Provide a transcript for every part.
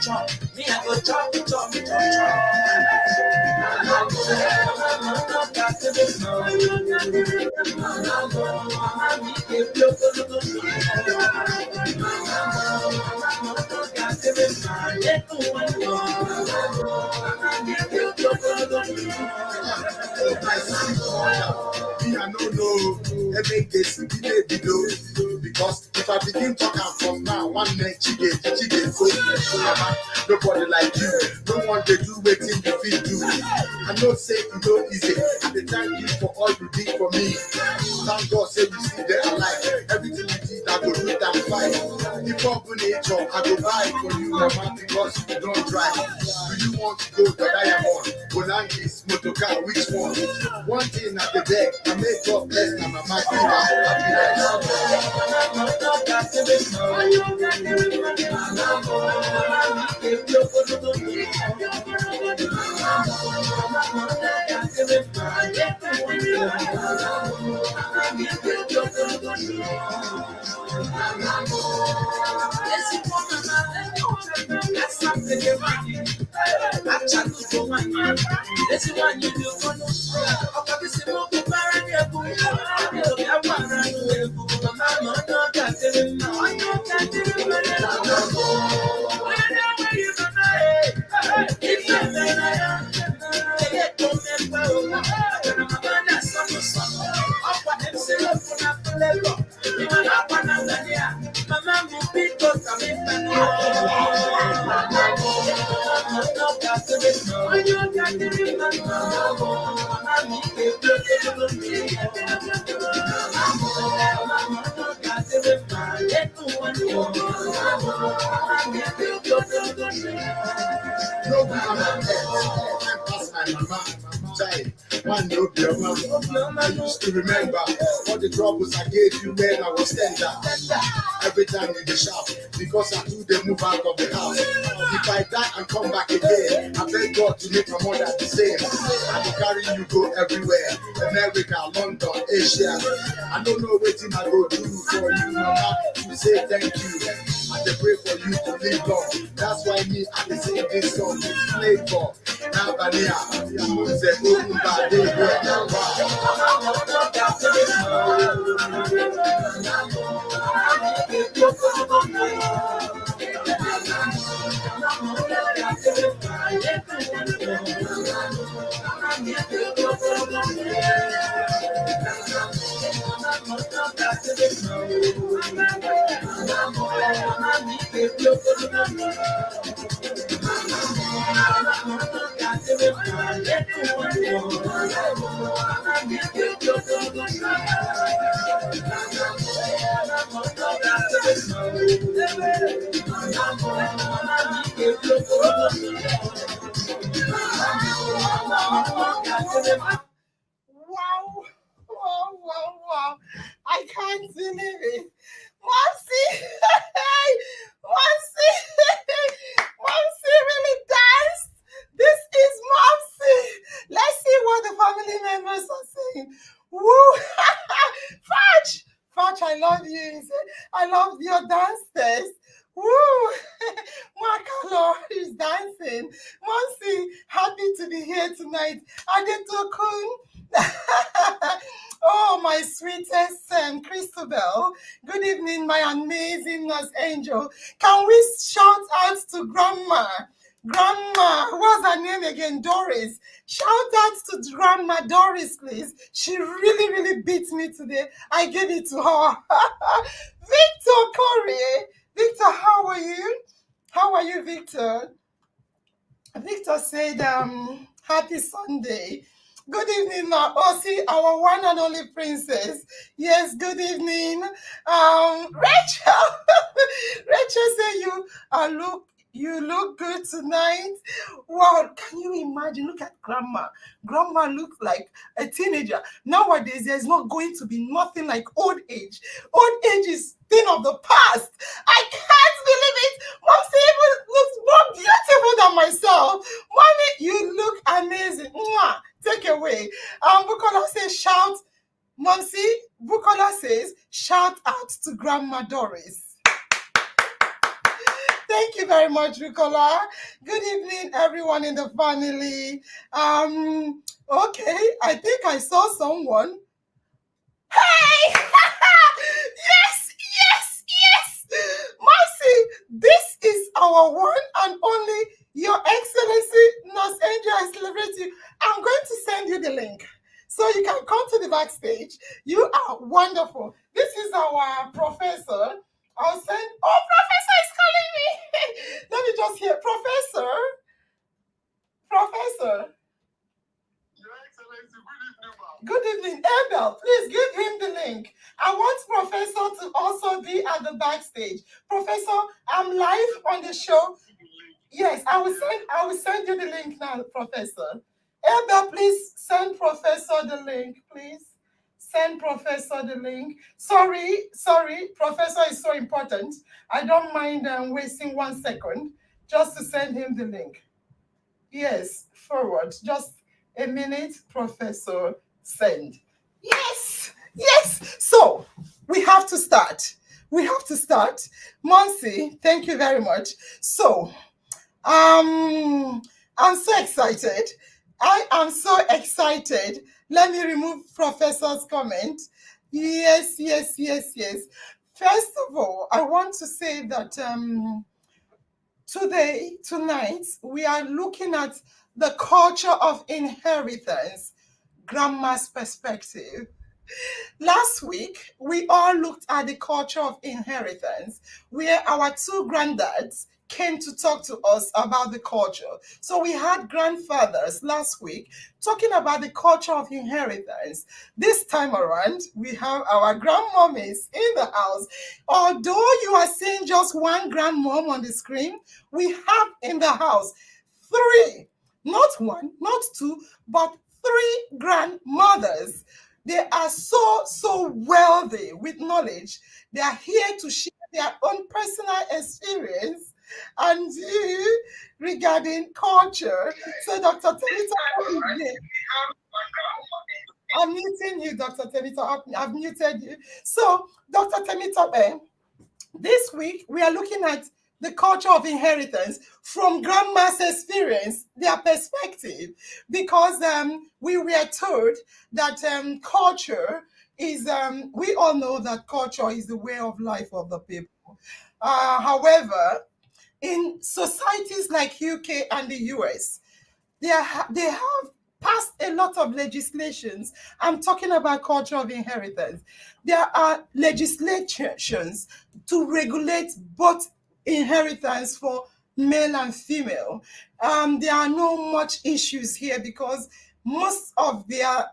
chop. Me I go chop. I don't know. Every case we did below. Because if I begin talking from now, one night she get so nobody like you. No one they do waiting you feel do. I know say you know easy. I dey thank you for all you did for me. Thank God say you see there alive. Everything you did, I go do that fight. If open nature, I go buy for you, mama, because you don't drive. Do you want to go to Diamond? Bolangis, motorcar, which one? One thing at the deck, I make God bless my mama, give her I used to remember all the troubles I gave you when I was tender. Every time you dey shout because I do the move out of the house. If I die and come back again, I beg God to make my mother the same. I will carry you go everywhere, America, London, Asia. I don't know what I go do for you, mama, to say thank you. I dey pray for you to live long. That's why me I dey sing this song. Play for Nabania, Muze Okumba, they go now. Wow. I can't believe it. Momsy! Momsy really danced. This is Momsy. Let's see what the family members are saying. Woo! Fudge, I love you. I love your dance. Woo! Makalo is dancing. Momsy, happy to be here tonight. Adetokun. Oh, my sweetest Christabel. Good evening, my amazing nurse angel. Can we shout out to Grandma? Grandma, what's her name again? Doris. Shout out to Grandma Doris, please. She really beat me today. I gave it to her. Victor Corey. Victor, how are you? How are you, Victor? Victor said, happy Sunday. Good evening, Osi, our one and only princess. Yes, good evening. Rachel. Rachel said you look good tonight. Wow, can you imagine? Look at Grandma. Grandma looks like a teenager. Nowadays, there's not going to be nothing like old age. Old age is thing of the past. I can't believe it. Momsy even looks more beautiful than myself. Mommy, you look amazing. Mwah. Take away. Bukola says, shout. Momsy, Bukola says, shout out to Grandma Doris. Thank Thank you very much, Rukola. Good evening, everyone in the family. Okay, I think I saw someone. Hey! Yes! Marcy, this is our one and only Your Excellency Nurse Angel. I celebrate you. I'm going to send you the link so you can come to the backstage. You are wonderful. This is our professor. I'll send. Oh, professor is calling me. Let me just hear. Professor. Your Excellency, good evening, Abel. Please give him the link. I want Professor to also be at the backstage. Professor, I'm live on the show. Yes, I will send you the link now, Professor. Abel, please send Professor the link, please. Send Professor the link. Sorry, Professor is so important. I don't mind wasting 1 second just to send him the link. Yes, forward. Just a minute, Professor. Send. Yes. So we have to start. Monsi, thank you very much. So, I'm so excited. I am so excited. Let me remove Professor's comment. Yes. First of all, I want to say that tonight, we are looking at the culture of inheritance, grandma's perspective. Last week, we all looked at the culture of inheritance, where our two granddads came to talk to us about the culture. So we had grandfathers last week talking about the culture of inheritance. This time around, we have our grandmommies in the house. Although you are seeing just one grandmom on the screen, we have in the house 3, not 1, not 2, but 3 grandmothers. They are so wealthy with knowledge. They are here to share their own personal experience and regarding culture. So, Dr. Temito, I'm muting you, Dr. Temito. I've muted you. So, Dr. Temito, this week we are looking at the culture of inheritance from grandma's experience, their perspective, because we were told that culture is, we all know that culture is the way of life of the people. However, in societies like UK and the US, they have passed a lot of legislations. I'm talking about culture of inheritance. There are legislations to regulate both inheritance for male and female. There are no much issues here because most of their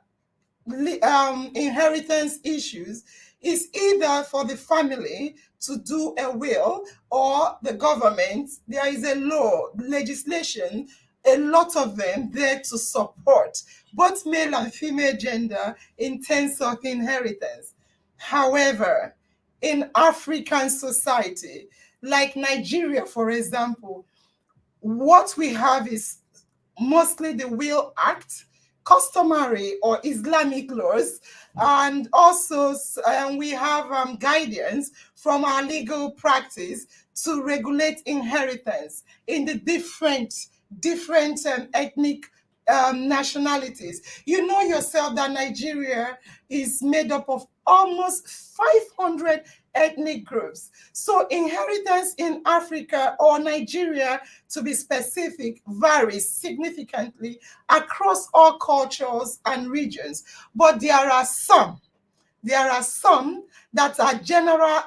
inheritance issues is either for the family to do a will or the government. There is a law, legislation, a lot of them there to support both male and female gender in terms of inheritance. However, in African society, like Nigeria, for example, what we have is mostly the Will Act, customary or Islamic laws, and also we have guidance from our legal practice to regulate inheritance in the different ethnic nationalities. You know yourself that Nigeria is made up of almost 500 ethnic groups. So inheritance in Africa or Nigeria, to be specific, varies significantly across all cultures and regions. But there are some that are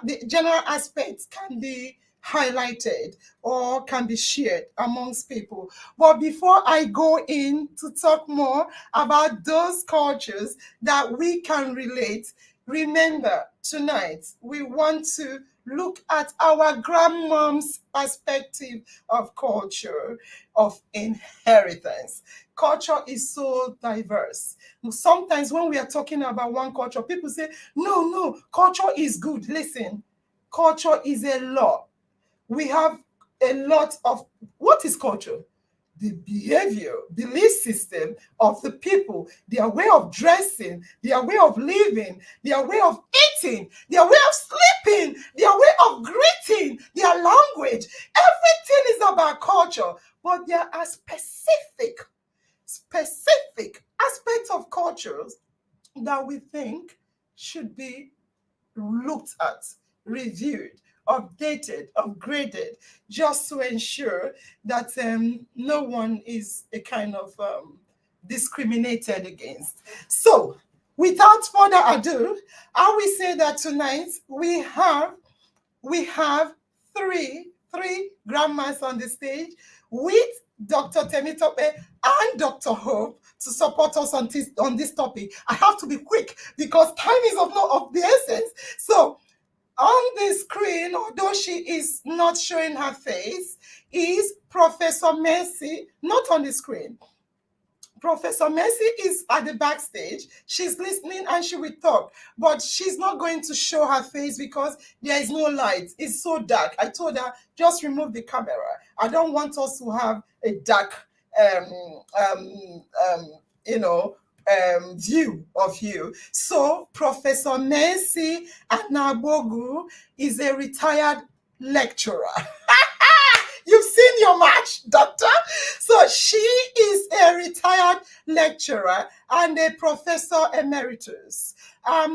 the general aspects can be highlighted or can be shared amongst people. But before I go in to talk more about those cultures that we can relate, remember, tonight we want to look at our grandmom's perspective of culture, of inheritance. Culture is so diverse. Sometimes when we are talking about one culture, people say, no, culture is good. Listen, culture is a law. We have a lot of, what is culture? The behavior, belief system of the people, their way of dressing, their way of living, their way of eating, their way of sleeping, their way of greeting, their language. about culture, but there are specific aspects of cultures that we think should be looked at, reviewed, updated, upgraded, just to ensure that no one is a kind of discriminated against. So, without further ado, I will say that tonight we have three grandmas on the stage with Dr. Temitope and Dr. Hope to support us on this topic. I have to be quick because time is of the essence. So on the screen, although she is not showing her face, is Professor Mercy, not on the screen. Professor Mercy is at the backstage. She's listening and she will talk, but she's not going to show her face because there is no light. It's so dark. I told her, just remove the camera. I don't want us to have a dark, view of you. So Professor Mercy Anabogu is a retired lecturer. You've seen your match, doctor. So she is a retired lecturer and a professor emeritus.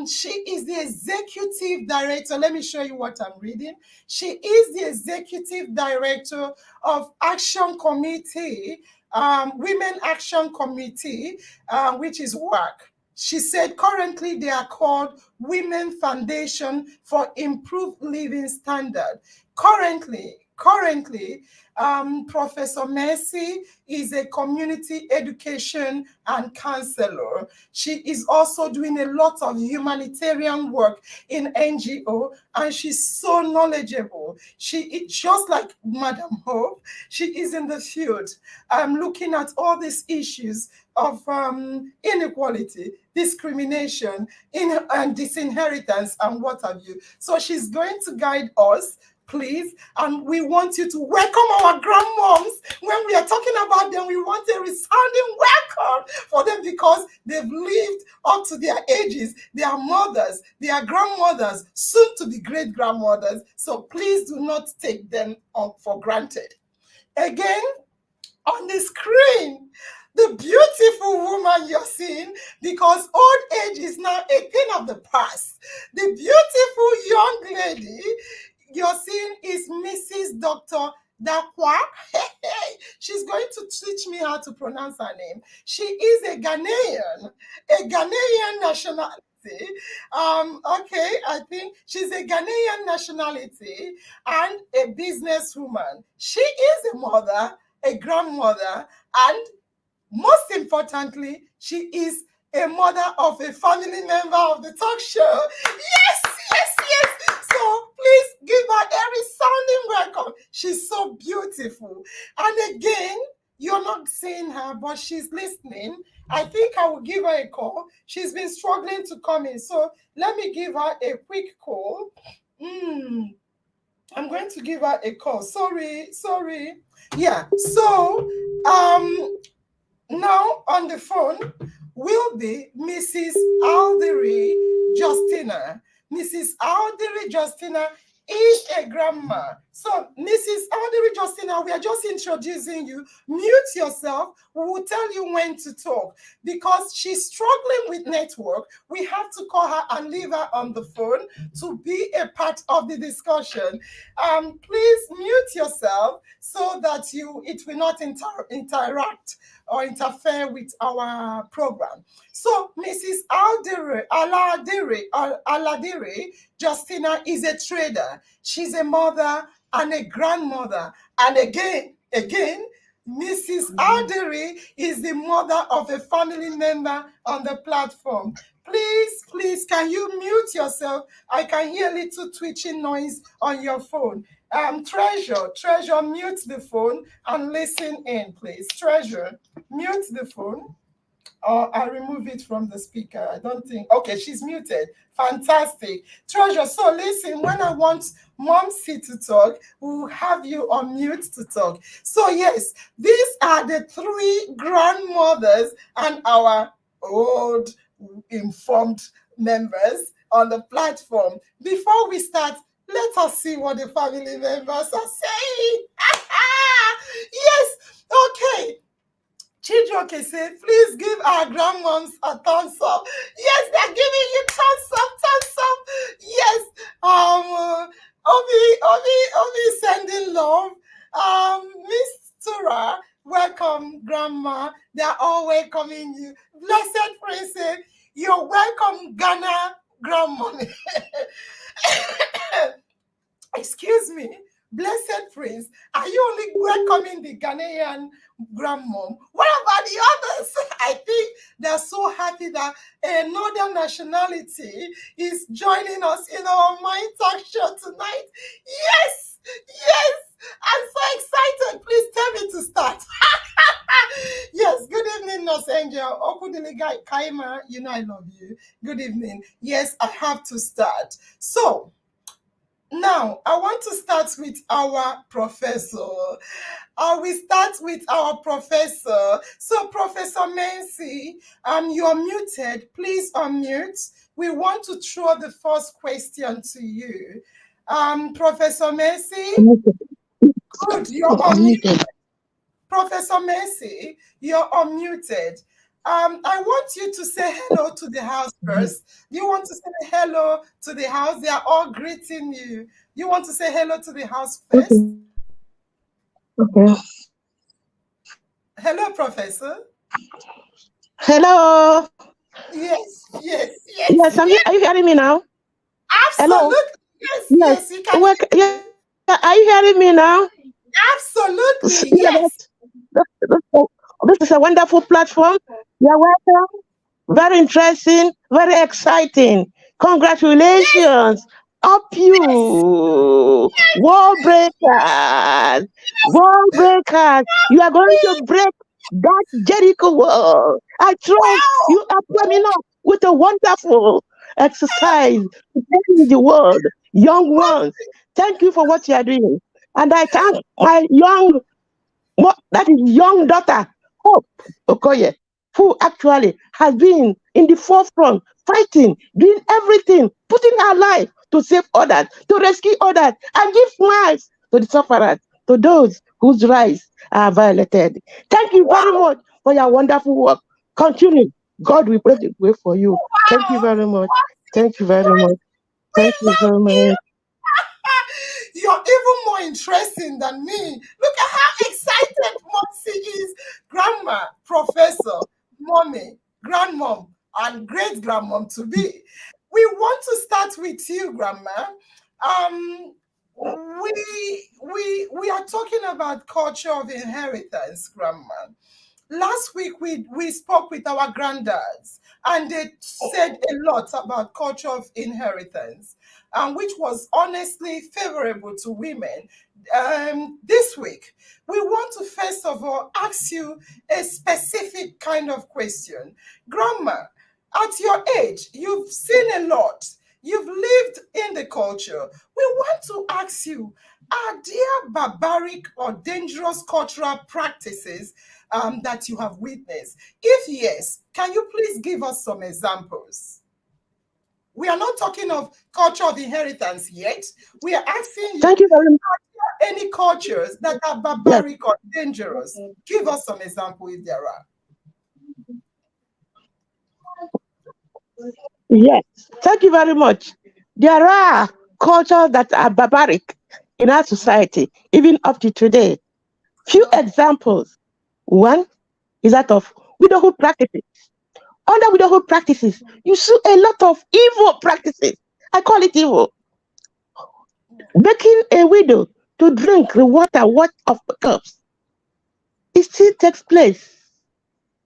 She is the executive director. Let me show you what I'm reading. She is the executive director of Action Committee, Women Action Committee, which is WAC. She said currently they are called Women Foundation for Improved Living Standard. Currently, Professor Mercy is a community education and counselor. She is also doing a lot of humanitarian work in NGO, and she's so knowledgeable. She is just like Madam Hope. She is in the field, looking at all these issues of inequality, discrimination, and disinheritance, and what have you. So she's going to guide us, please, and we want you to welcome our grandmoms. When we are talking about them, we want a resounding welcome for them because they've lived up to their ages. They are mothers, they are grandmothers, soon to be great grandmothers. So please do not take them for granted. Again, on the screen, the beautiful woman you're seeing, because old age is now a thing of the past. The beautiful young lady you're seeing is Mrs. Dr. Dakwa. She's going to teach me how to pronounce her name. She is a Ghanaian nationality. Okay, I think she's a Ghanaian nationality and a businesswoman. She is a mother, a grandmother, and most importantly, she is a mother of a family member of the talk show. Yes. So please give her a resounding welcome. She's so beautiful. And again, you're not seeing her, but she's listening. I think I will give her a call. She's been struggling to come in. So let me give her a quick call. I'm going to give her a call. Sorry. Yeah. So now on the phone will be Mrs. Alderi Justina. Mrs. Alderi Justina is a grandma. So, Mrs. Alderi Justina, we are just introducing you. Mute yourself. We will tell you when to talk. Because she's struggling with network, we have to call her and leave her on the phone to be a part of the discussion. Please mute yourself so that it will not interact or interfere with our program. So Mrs. Aladiri Justina is a trader. She's a mother and a grandmother. And again, Mrs. Alderi is the mother of a family member on the platform. Please, can you mute yourself? I can hear little twitching noise on your phone. Treasure, mute the phone and listen in, please. Treasure, mute the phone. Or I remove it from the speaker. I don't think. Okay, she's muted. Fantastic. Treasure, so listen, when I want Momsy to talk, we'll have you on mute to talk. So yes, these are the three grandmothers and our old informed members on the platform. Before we start, let us see what the family members are saying. Chijioke said, please give our grandmoms a thumbs up. Yes, they're giving you thumbs up, thumbs up. Yes. Obi sending love. Miss Tura, welcome, Grandma. They're all welcoming you. Blessed Princess, you're welcome, Ghana, Grandma. Excuse me, Blessed Prince, are you only welcoming the Ghanaian grandmom? What about the others? I think they're so happy that a northern nationality is joining us in our Mind Talk show tonight. Yes, yes, I'm so excited. Please tell me to start. Yes, good evening, Nurse Angel. Okudiliga Kaima, you know I love you. Good evening. Yes, I have to start. So, now, I want to start with our professor. We start with our professor. So, Professor Mency, you're muted. Please unmute. We want to throw the first question to you. Professor Mency, good, you're unmuted. Professor Mency, you're unmuted. I want you to say hello to the house first. You want to say hello to the house? They are all greeting you. You want to say hello to the house first? Okay. Hello, Professor. Hello. Yes, yes, yes. Yes, are you hearing me now? Absolutely. Hello. Yes, Yes. yes, you can hear Yeah, me. are you hearing me now? Absolutely, Yeah, yes. this is a wonderful platform. You're welcome. Very interesting. Very exciting. Congratulations. Up you. Wall breakers. Wall breakers. You are going to break that Jericho wall. I trust Wow. you are coming up with a wonderful exercise to change the world. Young ones, thank you for what you are doing. And I thank my that is young daughter, Hope Okoye, who actually has been in the forefront, fighting, doing everything, putting her life to save others, to rescue others, and give smiles to the sufferers, to those whose rights are violated. Thank you very much for your wonderful work. Continue. God will pave the way for you. Thank you very much. Thank you very much. We Thank you very love you. much. You're even more interesting than me. Look at how excited Momsy is. Grandma, professor, mommy, grandmom, and great grandmom to be. We want to start with you, Grandma. Um, we are talking about culture of inheritance, Grandma. Last week we spoke with our granddads and they said a lot about culture of inheritance, which was honestly favorable to women. This week we want to first of all ask you a specific kind of question. Grandma, at your age you've seen a lot, you've lived in the culture. We want to ask you, are there barbaric or dangerous cultural practices that you have witnessed? If yes, can you please give us some examples? We are not talking of culture of inheritance yet. We are asking you, Thank you very much. are there any cultures that are Yes. barbaric or dangerous? Give us some example if there are. Yes, thank you very much. There are cultures that are barbaric in our society, even up to today. Few examples. One is that of widowhood practices. Under widowhood practices, you see a lot of evil practices. I call it evil. Making a widow to drink the water worth of the cups. It still takes place.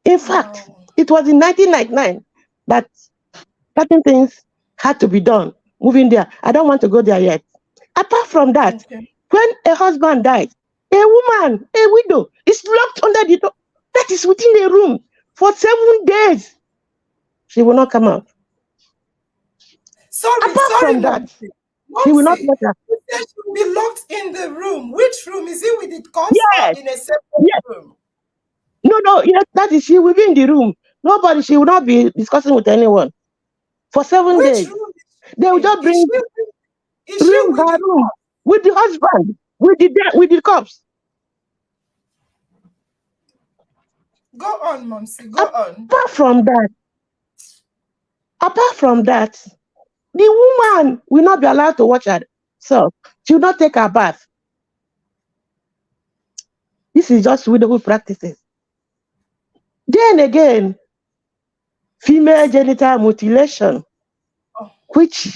In fact, Wow. it was in 1999 that certain things had to be done. Moving there, I don't want to go there yet. Apart from that, Okay. when a husband dies, a woman, a widow, is locked under the door. That is within a room for 7 days. She will not come out. Sorry, Apart sorry, from that, Momsy. she will not Momsy, let her. you said you'll be locked in the room. Which room? Is it with the cups or Yes, in a separate yes. room? No, yes, that is, she will be in the room. Nobody, she will not be discussing with anyone for seven Which days. room is They will she in? just bring Is she room by with the room cups? with the husband, with the cops. Go on, Momsy. Go on. Apart from that, the woman will not be allowed to watch herself. She will not take her bath. This is just widowhood practices. Then again, female genital mutilation, Oh. which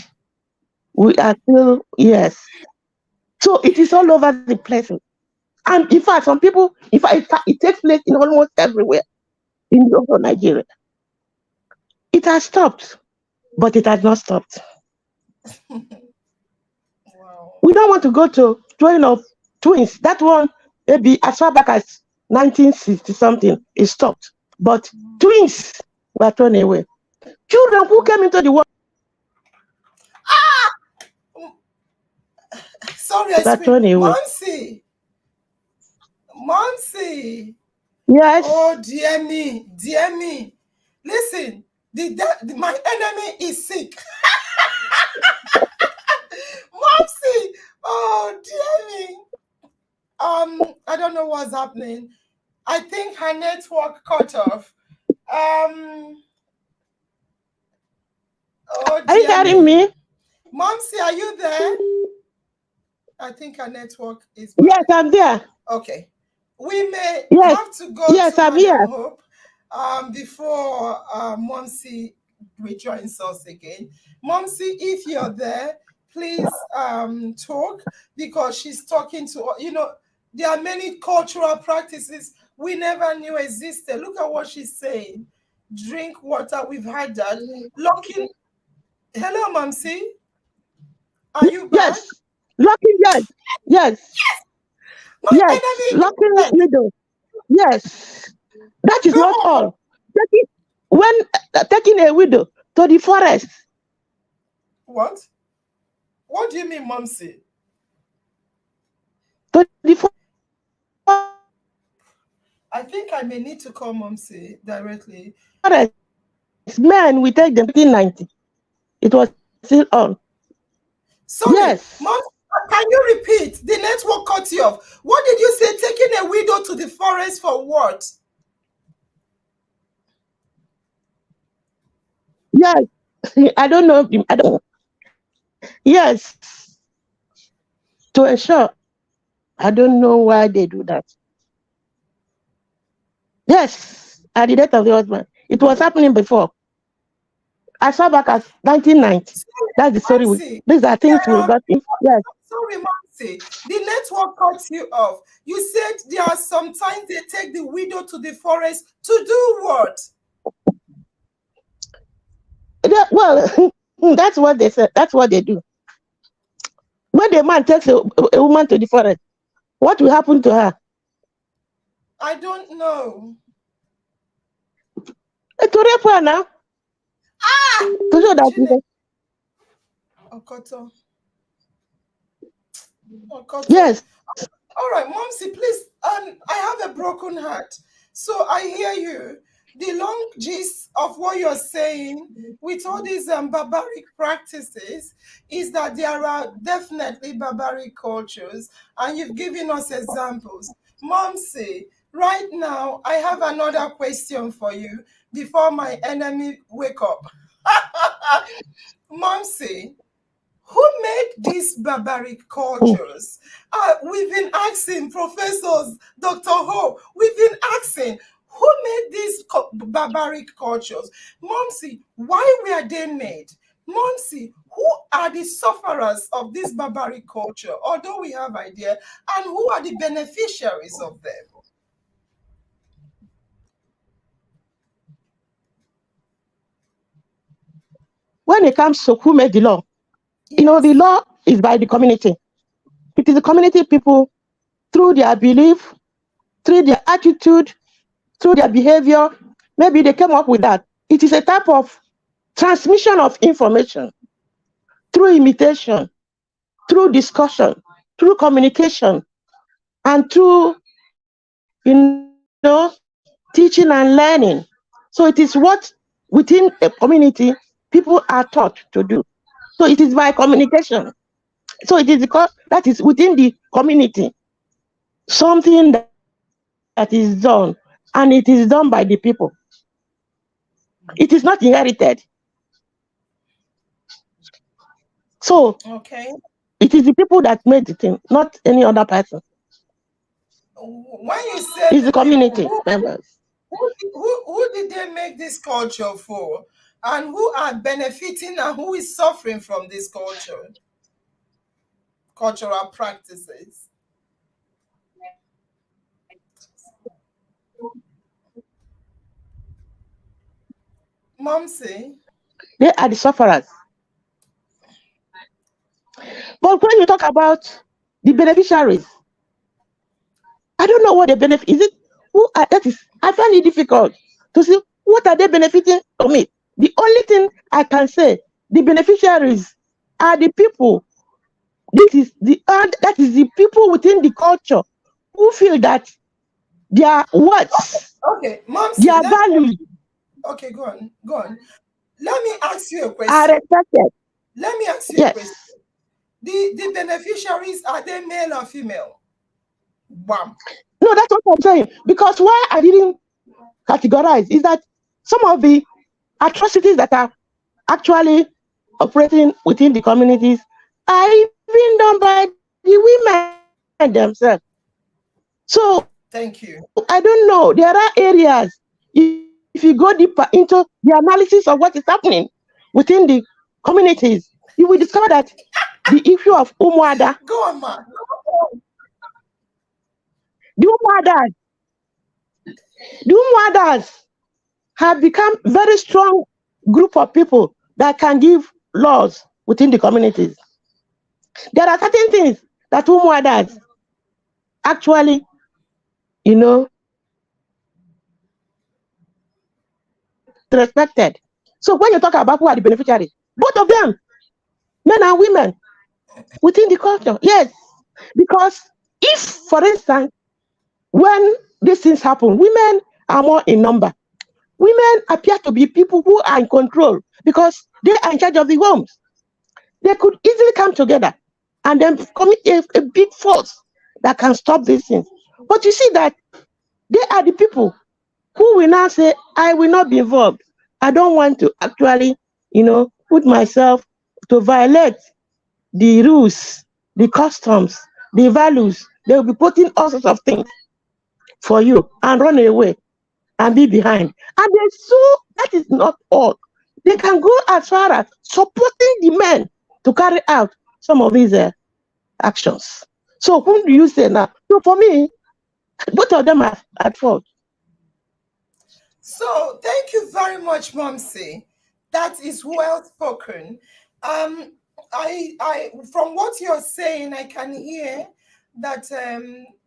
we are still, yes. So it is all over the place. And in fact, some people, in fact, it takes place in almost everywhere in the whole Nigeria. It has stopped, but it has not stopped. Wow. We don't want to go to throwing of twins. That one, maybe as far back as 1960 something, it stopped. But twins were thrown away. Children who came into the world Sorry, I were screamed. thrown away. Momsy. Momsy. Yes. Oh, dear me. Dear me. Listen, my enemy is sick. Momsy. Oh, dear me. I don't know what's happening. I think her network cut off. Oh, Are you hearing me? Momsy, are you there? I think her network is bad. Yes, I'm there. Okay. We may Yes. have to go Yes, to I'm Madam here. Hope before Momsy rejoins us again. Momsy, if you're there, please talk, because she's talking to, there are many cultural practices we never knew existed. Look at what she's saying. Drink water, we've had that. Locking. Hello, Momsy. Are you back? Yes. Locking, yes. Yes. My Yes. enemy. Locking widow. Yes. That is not all. Taking a widow to the forest. What? What do you mean, Momsy? To the forest. I think I may need to call Momsy directly. Men, we take them 1990. It was still on. Sorry, yes. Mom, can you repeat? The network cut you off. What did you say? Taking a widow to the forest for what? Yes. I don't know. Yes. To ensure. I don't know why they do that. Yes. At the death of the husband. It was happening before. As far back as 1990. That's the story. These are things we got in. Yes. Sorry, Momsy. The network cut you off. You said there are sometimes they take the widow to the forest to do what? Well, that's what they said. That's what they do. When the man takes a woman to the forest, what will happen to her? I don't know. To rape her now. To show that. Okoto. Okoto. Yes. All right, Momsy, please. I have a broken heart. So I hear you. The long gist of what you're saying with all these barbaric practices is that there are definitely barbaric cultures, and you've given us examples. Momsy, right now, I have another question for you before my enemy wake up. Momsy, who made these barbaric cultures? We've been asking professors, Dr. Ho, we've been asking, who made these barbaric cultures? Momsy, why were they made? Momsy, who are the sufferers of this barbaric culture, although we have idea, and who are the beneficiaries of them? When it comes to who made the law, Yes. the law is by the community. It is the community people, through their belief, through their attitude, through their behavior. Maybe they came up with that. It is a type of transmission of information through imitation, through discussion, through communication, and through, teaching and learning. So it is what within a community people are taught to do. So it is by communication. So it is because that is within the community, something that is done. And and it is done by the people. It is not inherited. So Okay. it is the people that made the thing, not any other person. When you say It's the the people, community members. who did they make this culture for? And who are benefiting and who is suffering from this cultural practices? Momsy? They are the sufferers. But when you talk about the beneficiaries, I don't know what they benefit. Is it who are that is I find it difficult to see what are they benefiting from it. The only thing I can say, the beneficiaries are the people. This is the that is the people within the culture who feel that their words, Okay, Momsy, their values okay, go on, go on. Let me ask you a are question. respected. Let me ask you a question. Yes. The beneficiaries, are they male or female? Bam. No, that's what I'm saying. Because why I didn't categorize is that some of the atrocities that are actually operating within the communities are even done by the women themselves. So I don't know. Thank There you. are areas, if you go deeper into the analysis of what is happening within the communities, you will discover that the issue of Umuada, Go on, ma. the Umuadas, the Umuadas have become very strong group of people that can give laws within the communities. There are certain things that Umuadas actually, respected. So when you talk about who are the beneficiaries, both of them, men and women, within the culture, yes. Because if, for instance, when these things happen, women are more in number. Women appear to be people who are in control because they are in charge of the homes. They could easily come together and then commit a big force that can stop these things. But you see that they are the people who will now say, I will not be involved. I don't want to actually, put myself to violate the rules, the customs, the values. They will be putting all sorts of things for you and run away and be behind. And they so that is not all. They can go as far as supporting the men to carry out some of these actions. So whom do you say now? So for me, both of them are at fault. So thank you very much, Momsy. That is well spoken. Um, I, from what you're saying, I can hear that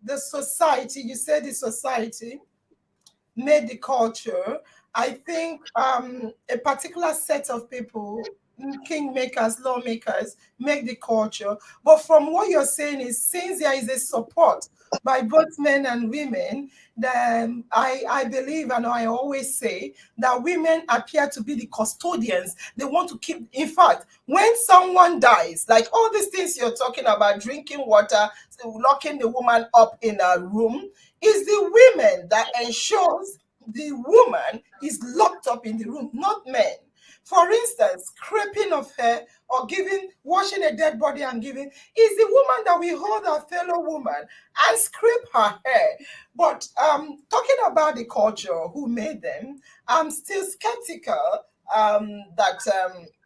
the society. You said the society made the culture. I think a particular set of people, kingmakers, lawmakers, make the culture. But from what you're saying is, since there is a support by both men and women, then I believe and I always say that women appear to be the custodians. They want to keep, in fact, when someone dies, like all these things you're talking about, drinking water, locking the woman up in a room, is the women that ensures the woman is locked up in the room, not men. For instance, scraping of hair or giving, washing a dead body and giving is the woman that we hold our fellow woman and scrape her hair. But talking about the culture, who made them, I'm still skeptical that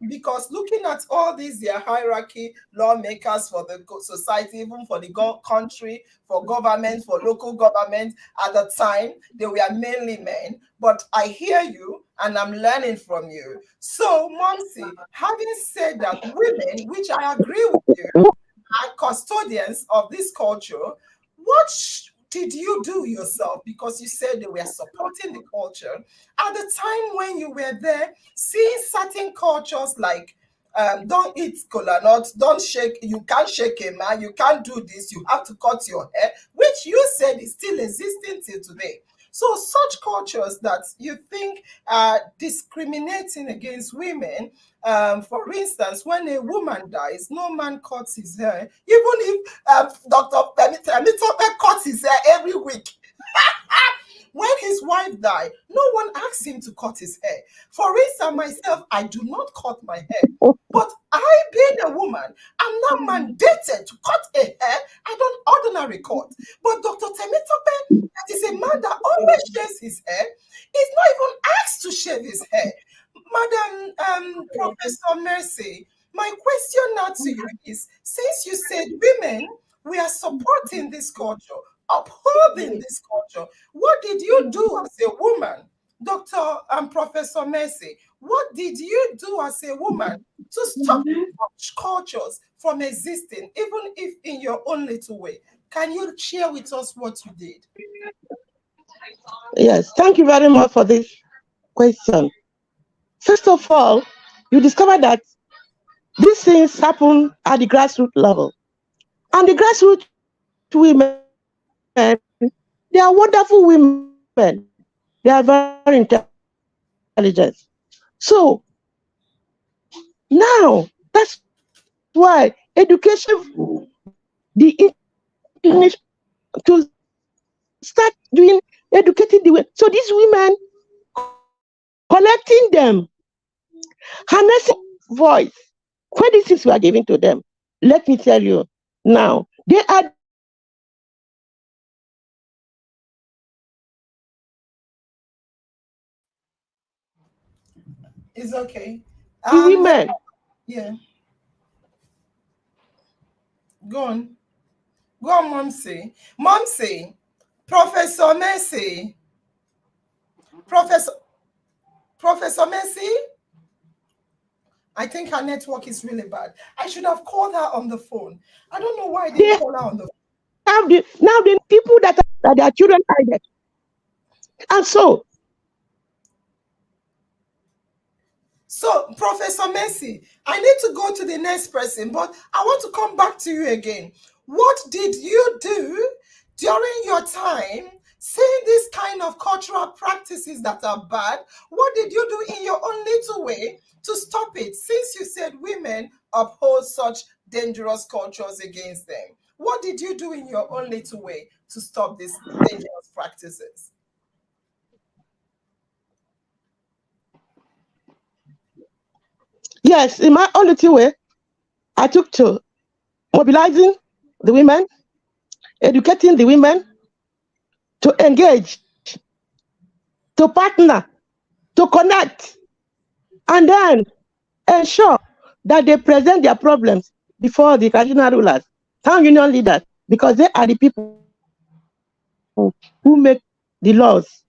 because looking at all these their hierarchy, lawmakers for the society, even for the country, for government, for local government, at the time they were mainly men. But I hear you and I'm learning from you. So, Monsi, having said that, women, which I agree with you, are custodians of this culture, what did you do yourself? Because you said they were supporting the culture. At the time when you were there, seeing certain cultures like don't eat cola nuts, don't shake, you can't shake a man, you can't do this, you have to cut your hair, which you said is still existing till today. So such cultures that you think are discriminating against women, for instance, when a woman dies, no man cuts his hair, even if Dr. Temitope cuts his hair every week. When his wife died, no one asked him to cut his hair. For instance, myself, I do not cut my hair. But I, being a woman, I'm now mandated to cut a hair I don't ordinary cut. But Dr. Temitope, that is a man that always shaves his hair, is not even asked to shave his hair. Madam Professor Mercy, my question now to you is, since you said women, we are supporting this culture, upholding this culture, what did you do as a woman? Dr. and Professor Mercy, what did you do as a woman to stop such cultures from existing, even if in your own little way? Can you share with us what you did? Yes, thank you very much for this question. First of all, you discover that these things happen at the grassroots level. And the grassroots women, they are wonderful women. They are very intelligent. So now, that's why education, the to start doing educating the women. So these women collecting them, harnessing voice. When these things were given to them, let me tell you, now they are the ones that are now It's okay. the women. Yeah, go on. Go on, Momsy. Momsy, Professor Mercy, Professor Professor Mercy. I think her network is really bad. I should have called her on the phone. I don't know why I They didn't have call her on the phone. now the people that their children are there. And so So, Professor Mercy, I need to go to the next person, but I want to come back to you again. What did you do during your time seeing this kind of cultural practices that are bad? What did you do in your own little way to stop it, since you said women uphold such dangerous cultures against them? What did you do in your own little way to stop these dangerous practices? yes, in my own little way, I took to mobilizing the women, educating the women to engage, to partner, to connect, and then ensure that they present their problems before the traditional rulers, town union leaders, because they are the people who make the laws,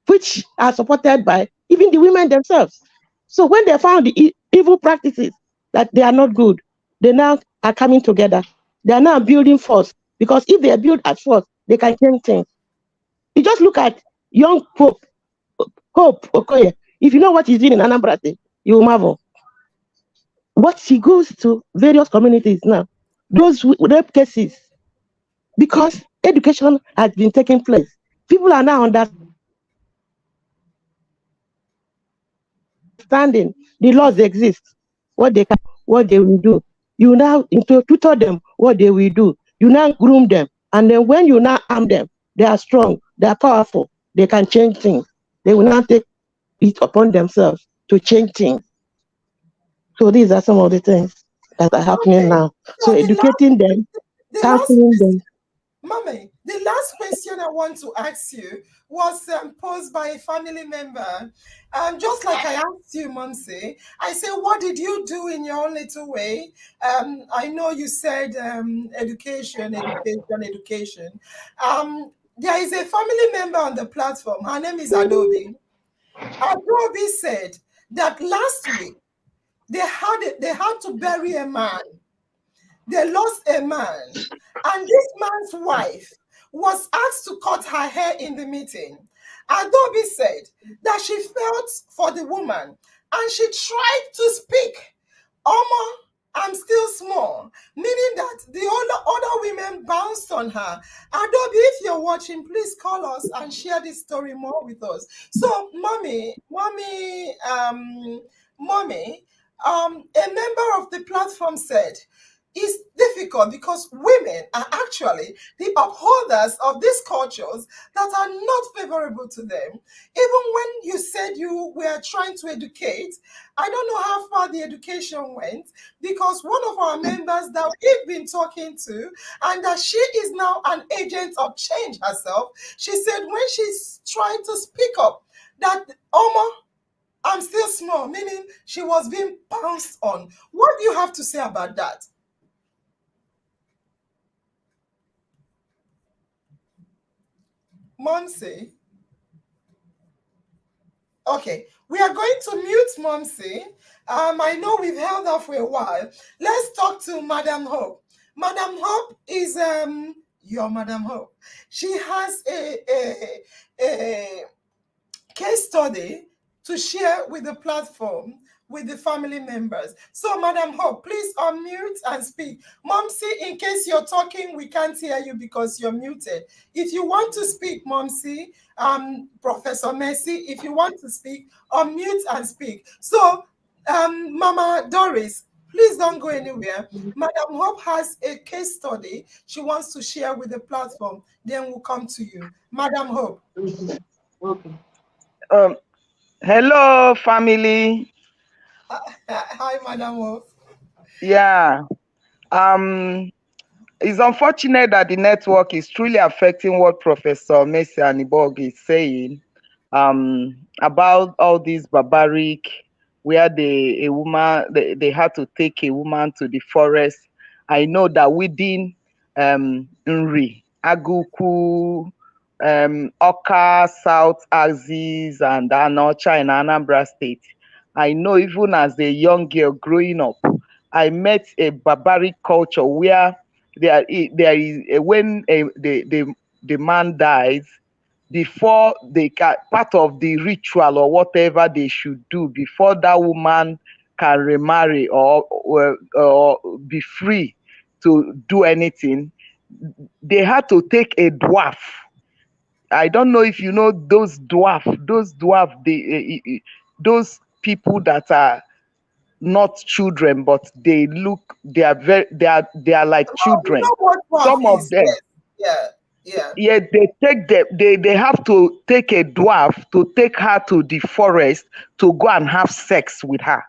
which are supported by even the women themselves. So when they found the evil practices that they are not good, they now are coming together. They are now building force, because if they build at force, they can change things. You just look at young Hope Okoye. If you know what he's doing in Anambra State, you will marvel. What he goes to various communities now, those rape cases, because education has been taking place. People are now understanding the laws exist, what they can do, what they will do. You now to tutor them what they will do. You now groom them, and then when you now arm them, they are strong, they are powerful, they can change things. They will now take it upon themselves to change things. So these are some of the things that are happening now. So Okay. educating So them, the counseling last them. question, Mommy, the last question I want to ask you was posed by a family member. Just like I asked you, Mumsy, I said, what did you do in your own little way? I know you said education, education, education. There is a family member on the platform. Her name is Adobe. Adobe said that last week they had to bury a man. They lost a man, and this man's wife was asked to cut her hair in the meeting. Adobe said that she felt for the woman and she tried to speak. Omo, I'm still small, meaning that the other women bounced on her. Adobe, if you're watching, please call us and share this story more with us. So, mommy, a member of the platform said is difficult because women are actually the upholders of these cultures that are not favorable to them. Even when you said you were trying to educate, I don't know how far the education went, because one of our members that we've been talking to, and that she is now an agent of change herself, she said when she's trying to speak up, that Oma, I'm still small, meaning she was being pounced on. What do you have to say about that? Momsy. Okay, we are going to mute Momsy. I know we've held her for a while. Let's talk to Madam Hope. Madam Hope is your Madam Hope. She has a case study to share with the platform, with the family members. So, Madam Hope, please unmute and speak. Momsy, in case you're talking, we can't hear you because you're muted. If you want to speak, Momsy, Professor Mercy, if you want to speak, unmute and speak. So, Mama Doris, please don't go anywhere. Madam Hope has a case study she wants to share with the platform. Then we'll come to you. Madam Hope. Okay. Um, Hello, family. Hi, Madam Hope. Yeah. Um, it's unfortunate that the network is truly affecting what Professor Messi Anibog is saying about all these barbaric, where they had to take a woman to the forest. I know that within Nri, Aguku, Oka, South Axis, and Anocha in Anambra State. I know even as a young girl growing up, I met a barbaric culture where there is when the man dies, before they can, part of the ritual or whatever they should do before that woman can remarry or be free to do anything, they had to take a dwarf. I don't know if you know those dwarf, those people that are not children, but they are like Oh, we children. know what WAF Some of is. them, Yes. Yeah. Yeah. yeah, they have to take a dwarf to take her to the forest to go and have sex with her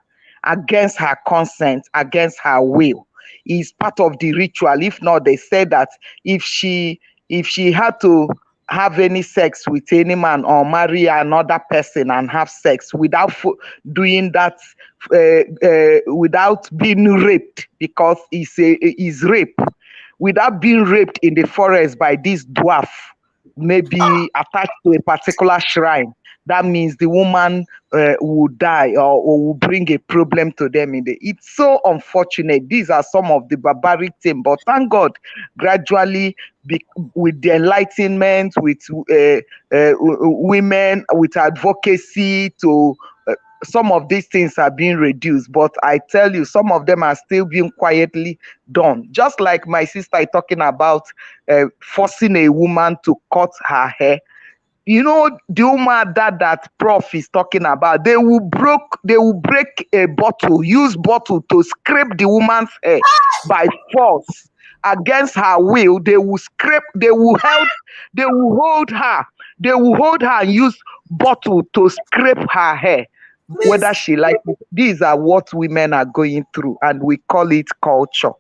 against her consent, against her will. Is part of the ritual. If not, they said that if she if she had to have any sex with any man or marry another person and have sex without doing that, without being raped, because it's rape, without being raped in the forest by this dwarf, maybe attached to a particular shrine, that means the woman will die, or will bring a problem to them in the. It's so unfortunate. These are some of the barbaric things, but thank God, gradually, with the enlightenment, with women, with advocacy to. Some of these things are being reduced, but I tell you, some of them are still being quietly done. Just like my sister is talking about forcing a woman to cut her hair. You know, the woman that prof is talking about, they will break a bottle, use bottle to scrape the woman's hair by force against her will. They will hold her, and use bottle to scrape her hair, whether Please. she likes it. These are what women are going through, and we call it culture.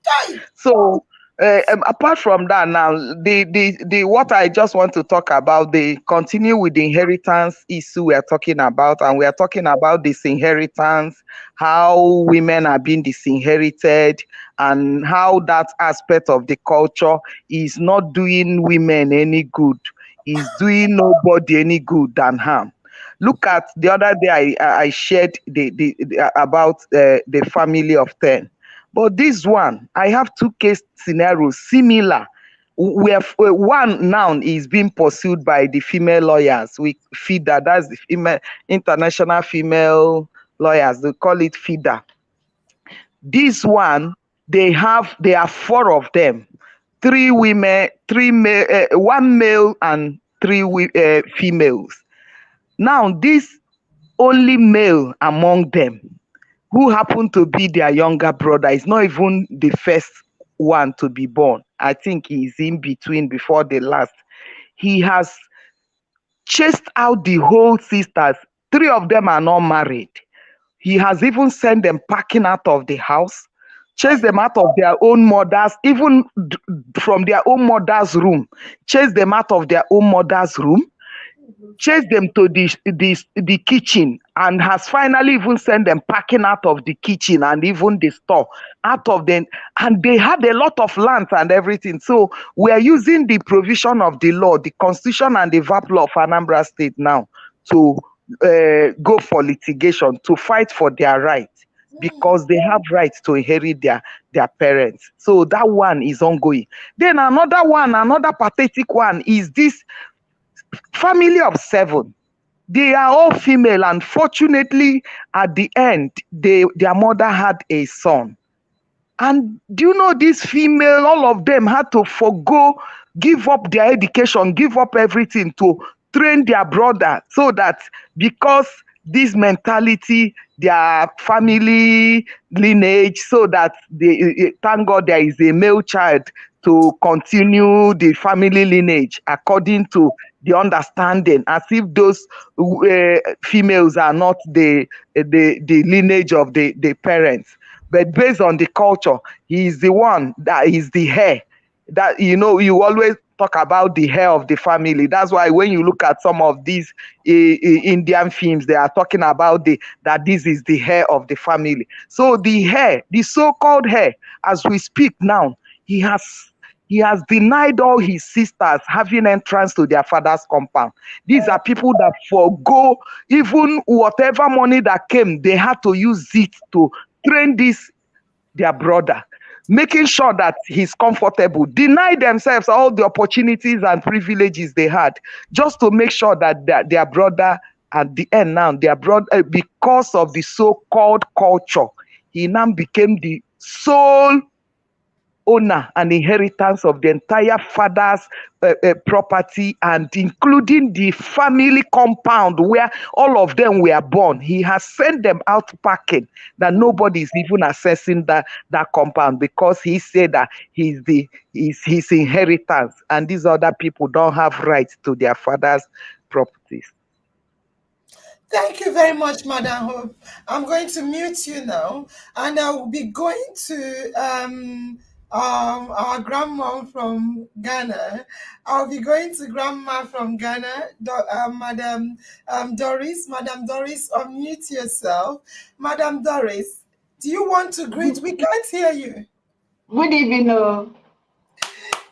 Die. So, apart from that, now the what I just want to talk about, they continue with the inheritance issue we are talking about, and we are talking about disinheritance, how women are being disinherited, and how that aspect of the culture is not doing women any good, is doing nobody any good than harm. Look at the other day, I shared about the family of 10. But this one, I have two case scenarios similar. Where one now is being pursued by the female lawyers. We FIDA, that's the female international female lawyers. They call it FIDA. This one, they are four of them, three women, one male and three females. Now, this only male among them, who happened to be their younger brother, is not even the first one to be born. I think he's in between before the last. He has chased out the whole sisters. Three of them are not married. He has even sent them packing out of the house, chased them out of their own mothers, even from their own mother's room, chased them out of their own mother's room, chased them to the kitchen, and has finally even sent them packing out of the kitchen and even the store, out of them. And they had a lot of land and everything. So we are using the provision of the law, the constitution and the VAP law of Anambra State now to go for litigation, to fight for their rights, because they have rights to inherit their parents. So that one is ongoing. Then another pathetic one is this family of 7. They are all female, and fortunately, at the end, their mother had a son. And do you know this female, all of them had to give up their education, give up everything to train their brother, so that because this mentality, their family lineage, so that they thank God there is a male child to continue the family lineage according to the understanding, as if those females are not the lineage of the parents. But based on the culture, he is the one that is the heir. That, you always talk about the hair of the family. That's why when you look at some of these Indian films, they are talking about that this is the hair of the family. So the hair, the so-called hair, as we speak now, he has denied all his sisters having entrance to their father's compound. These are people that forgo even whatever money that came, they had to use it to train their brother, making sure that he's comfortable, deny themselves all the opportunities and privileges they had, just to make sure that their brother, at the end now, their brother, because of the so-called culture, he now became the sole owner and inheritance of the entire father's property, and including the family compound where all of them were born. He has sent them out packing, that nobody is even accessing that compound, because he said that he's his inheritance, and these other people don't have rights to their father's properties. Thank you very much, Madam Hope. I'm going to mute you now, and I will be going to our grandma from Ghana. I'll be going to grandma from Ghana, Madam Doris. Madam Doris, unmute yourself. Madam Doris, do you want to greet? We can't hear you. Good evening.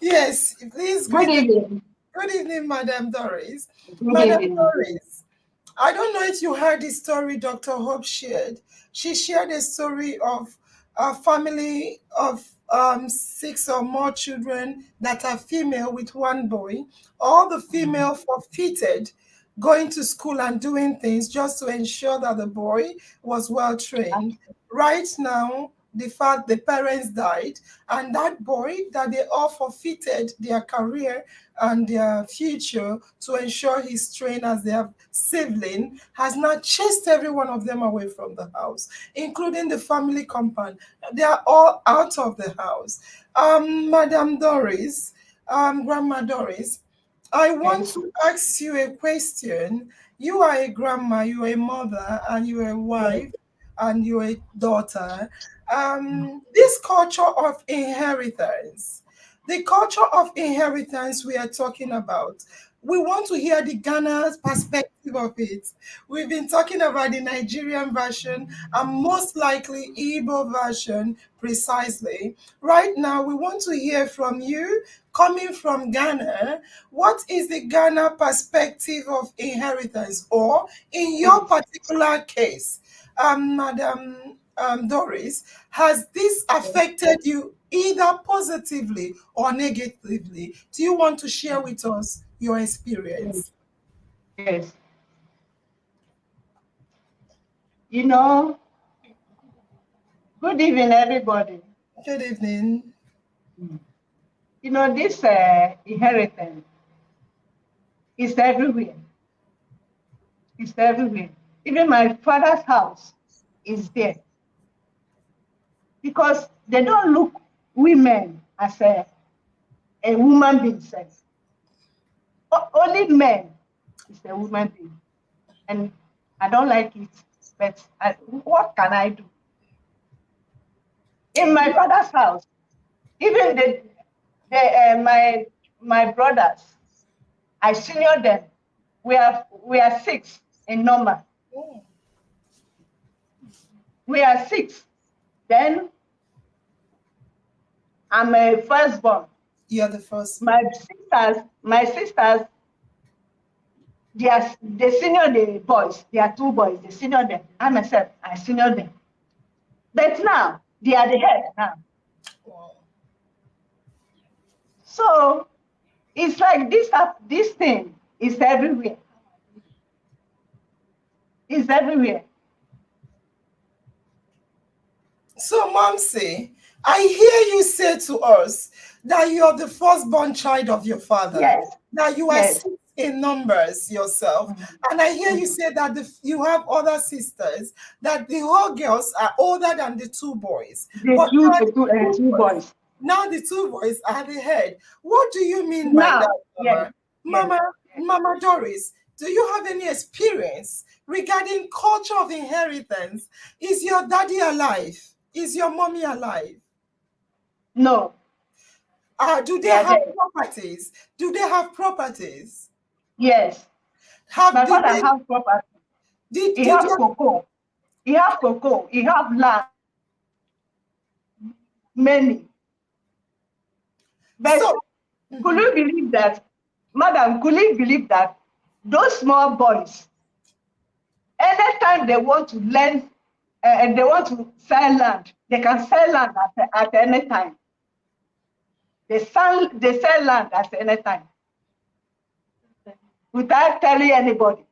Yes, please Good greet. evening. Good evening, Madam Doris. Good Madam evening. Doris, I don't know if you heard the story Dr. Hope shared. She shared a story of a family of 6 or more children that are female with one boy. All the female forfeited going to school and doing things just to ensure that the boy was well trained. Right now, the parents died, and that boy, that they all forfeited their career and their future to ensure he's trained as their sibling, has now chased every one of them away from the house, including the family compound. They are all out of the house. Madam Doris, Grandma Doris, I want to ask you a question. You are a grandma, you are a mother, and you are a wife, and you are a daughter. This culture of inheritance, the culture of inheritance we are talking about, we want to hear the Ghana's perspective of it. We've been talking about the Nigerian version and most likely Igbo version precisely. Right now, we want to hear from you, coming from Ghana. What is the Ghana perspective of inheritance, or in your particular case, Madam Doris, has this affected you either positively or negatively? Do you want to share with us your experience? Yes. You know, good evening, everybody. Good evening. You know, this inheritance is everywhere. It's everywhere. Even my father's house is there. because they don't look women as a woman being self. Only men is a woman being. And I don't like it, but what can I do? In my father's house, even my brothers, I senior them. We are 6 in number. We are 6. Then I'm a firstborn. You're the first. My sisters, they senior the boys. They are 2 boys. They senior them. I myself, I senior them. But now they are the head now. Wow. So it's like this thing is everywhere. It's everywhere. So, Momsy, I hear you say to us that you're the firstborn child of your father. Yes. That you are Yes. 6 in numbers yourself. And I hear you say that you have other sisters, that the whole girls are older than the 2 boys. The two boys. Now the 2 boys are the head. What do you mean by Now, that, Mama? yes, Mama Doris, do you have any experience regarding culture of inheritance? Is your daddy alive? Is your mommy alive? No. Do they have properties? Do they have properties? Yes. My father has property. He has cocoa. He has cocoa. He has land. Many. But could you believe that, Madam, could you believe that those small boys, anytime they want to learn and they want to sell land, they can sell land at any time. They sell land at any time without telling anybody.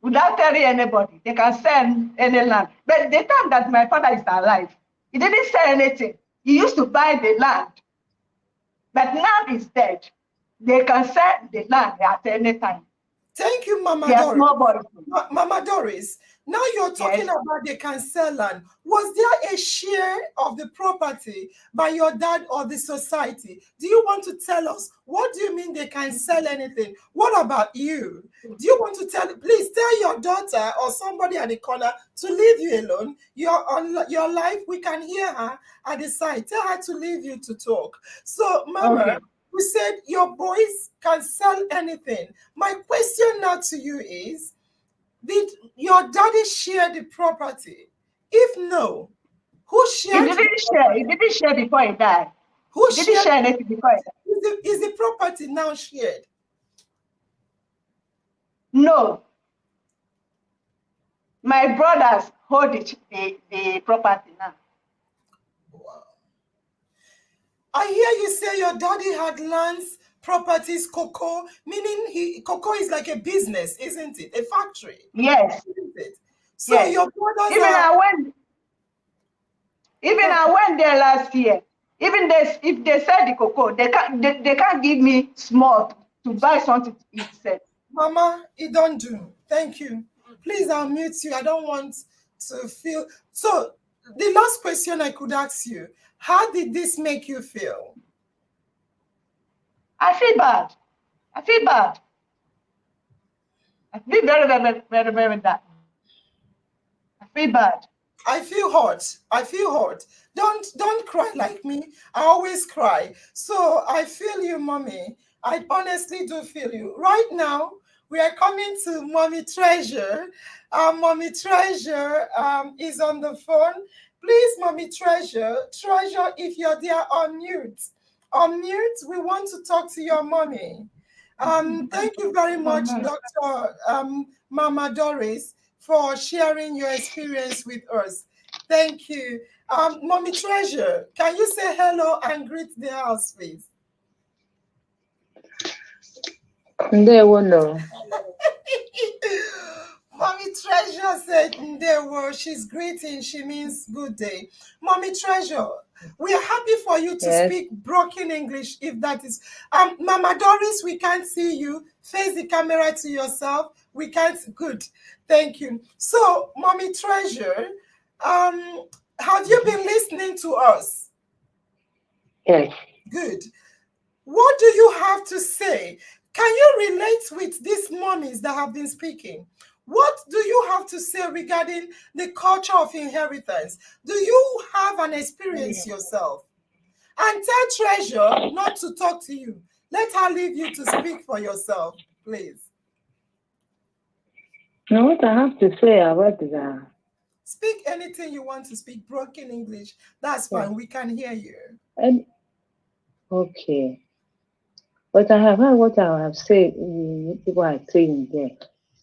Without telling anybody, they can sell any land. But the time that my father is alive, he didn't sell anything. He used to buy the land. But now he's dead. They can sell the land at any time. Thank you, Mama Doris. Mama Doris, now you're talking about they can sell land. Was there a share of the property by your dad or the society? Do you want to tell us? What do you mean they can sell anything? What about you? Do you want to please tell your daughter or somebody at the corner to leave you alone? You're on your life. We can hear her at the side. Tell her to leave you to talk. So, Mama, you said your boys can sell anything. My question now to you is, did your daddy share the property? If no, who shared? He didn't share. He didn't share before he died. Who didn't share anything before he died? Is the property now shared? No. My brothers hold the property now. Wow. I hear you say your daddy had lands, properties, cocoa, meaning cocoa is like a business, isn't it? A factory. Yes. Isn't it? So your brothers Even I went there last year. Even if they sell the cocoa, they can't give me small to buy something to eat. Mama, it don't do. Thank you. Please, I'll mute you. I don't want to feel. So the last question I could ask you, how did this make you feel? I feel bad. I feel bad. I feel very, very, very, very bad. I feel bad. I feel hurt. I feel hurt. Don't cry like me. I always cry. So I feel you, Mommy. I honestly do feel you. Right now, we are coming to Mommy Treasure. Mommy Treasure is on the phone. Please, Mommy Treasure, if you're there, unmute. Unmute. We want to talk to your mommy. Thank you very much, Dr. Mama Doris, for sharing your experience with us. Thank you. Mommy Treasure, can you say hello and greet the house, please? Ndewono. Mommy Treasure said Ndewo. She's greeting. She means good day. Mommy Treasure, we are happy for you to speak broken English, if that is. Mama Doris, we can't see you. Face the camera to yourself. We can't. Good. Thank you. So, Mommy Treasure, Have you been listening to us? Yes. Good. What do you have to say? Can you relate with these mommies that have been speaking? What do you have to say regarding the culture of inheritance? Do you have an experience yourself? And tell Treasure not to talk to you. Let her leave you to speak for yourself, please. Now, what I have to say about that? Speak anything you want to speak, broken English. That's fine. We can hear you. Okay. But I have heard what I have said, people are saying there.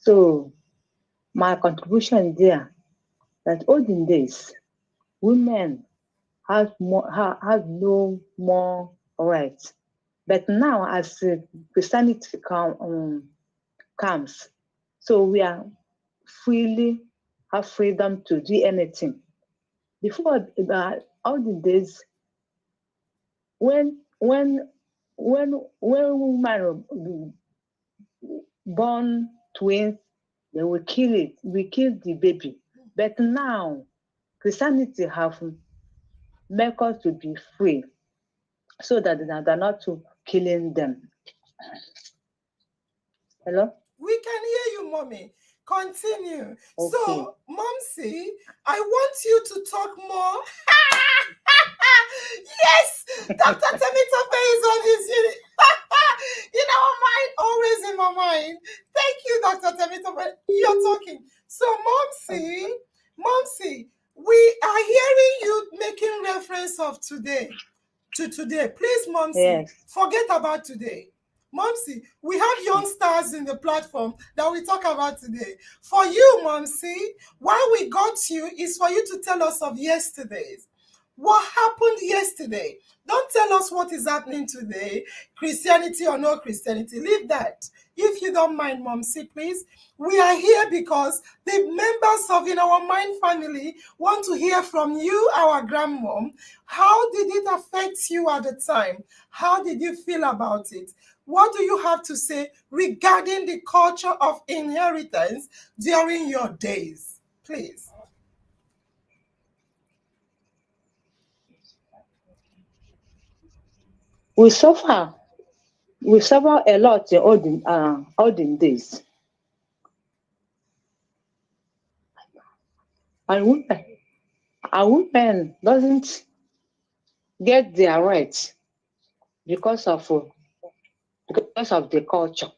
So, my contribution there, that olden days, women have no more rights. But now, as Christianity comes, so we are freely have freedom to do anything. Before all the days, when women born twins, they will kill it. We kill the baby. But now, Christianity have make us to be free, so that they're not to killing them. Hello? We can hear you, Mommy. Continue. Okay. So, Momsy, I want you to talk more. Yes, Dr. Temitope is on his unit. In our mind, always in my mind. Thank you, Dr. Temitope. You're talking. So, Momsy, we are hearing you making reference of today. To today. Please, Momsy, Yes. forget about today. Momsy, we have young stars in the platform that we talk about today. For you, Momsy, why we got you is for you to tell us of yesterday's. What happened yesterday? Don't tell us what is happening today, Christianity or no Christianity. Leave that. If you don't mind, Momsy, please. We are here because the members of In Our Mind family want to hear from you, our grandmom. How did it affect you at the time? How did you feel about it? What do you have to say regarding the culture of inheritance during your days? Please. We suffer a lot in olden days. And women doesn't get their rights because of the culture.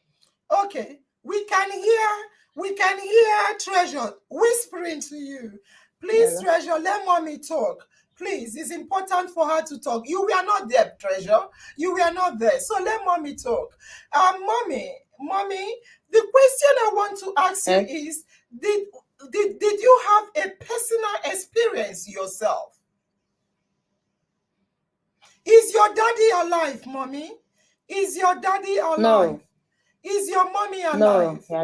Okay, we can hear Treasure whispering to you. Please, Treasure, let Mommy talk. Please, it's important for her to talk. You were not there, Treasure. You were not there. So let Mommy talk. Mommy, the question I want to ask you is, did you have a personal experience yourself? Is your daddy alive, Mommy? Is your daddy alive? No. Is your mommy alive? No,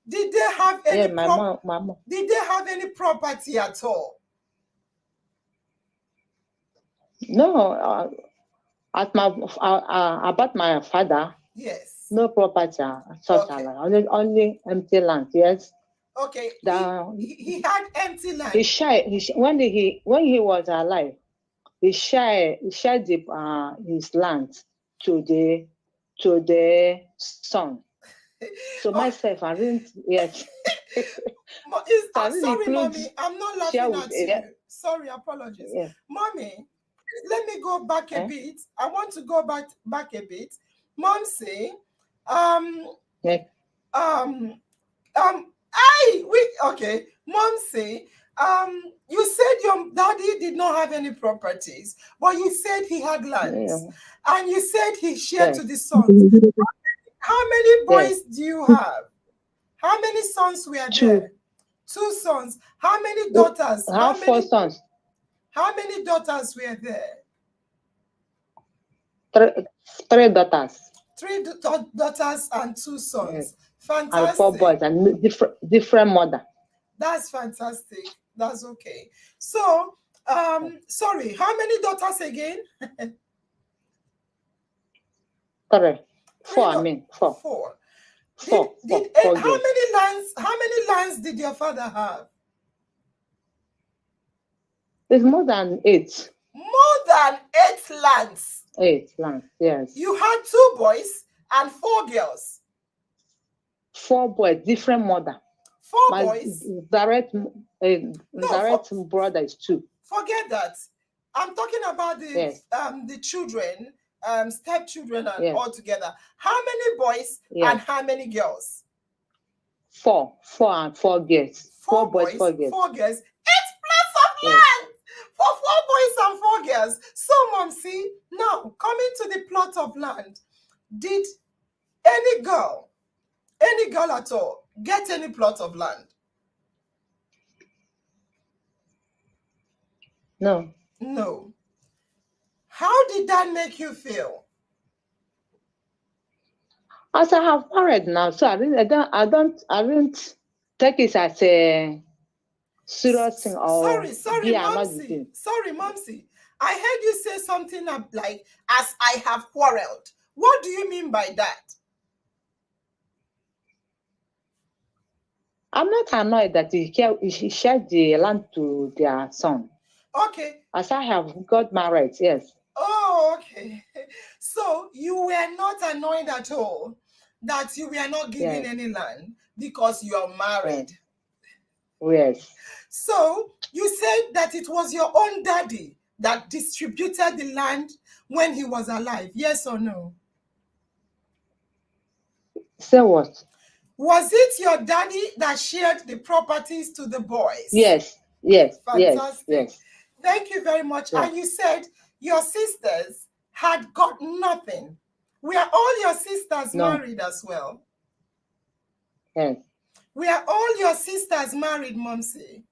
did they have any my mom. Did they have any property at all? No, about my father. Yes. No property, such only empty land. Yes. Okay. He had empty land. When he was alive, he shared his land to the son. So myself, I didn't yet. Sorry, Mommy, I'm not laughing at you. Sorry, apologies. Yes. Mommy, let me go back a bit. I want to go back a bit. Momsy, okay. Momsy, you said your daddy did not have any properties, but you said he had lands, and you said he shared to the sons. How many boys do you have? How many sons were there? Two sons. How many daughters? Four sons. How many daughters were there? Three daughters. Three daughters and two sons. Yes. Fantastic. And 4 boys and different mother. That's fantastic. That's okay. So, sorry, how many daughters again? 3. 4. 4. How many lands did your father have? It's more than 8. More than 8 lands. 8 lands, yes. You had 2 boys and 4 girls. 4 boys, different mother. 4 My boys. direct No, brother is 2. forget that. I'm talking about Yes. the children, stepchildren and Yes. all together. How many boys and Yes. how many girls? 4 and 4 girls. 4 boys, boys, 4 girls. 4 girls. 8 plots of Yes. land for 4 boys and 4 girls. So, Mom, see, now coming to the plot of land, did any girl at all, get any plot of land? No. No. How did that make you feel? As I have married now, so I didn't take it as a serious thing or Sorry, Momsy. Sorry, Momsy. I heard you say something like, as I have quarreled. What do you mean by that? I'm not annoyed that he shared the land to their son. Okay. As I have got married, yes. Oh, okay. So you were not annoyed at all that you were not given any land because you are married. Yes. So you said that it was your own daddy that distributed the land when he was alive. Yes or no? Say what? Was it your daddy that shared the properties to the boys? Yes. Fantastic. Yes. Thank you very much. Yes. And you said your sisters had got nothing. Were all your sisters married as well? Yes. Were all your sisters married, Momsy?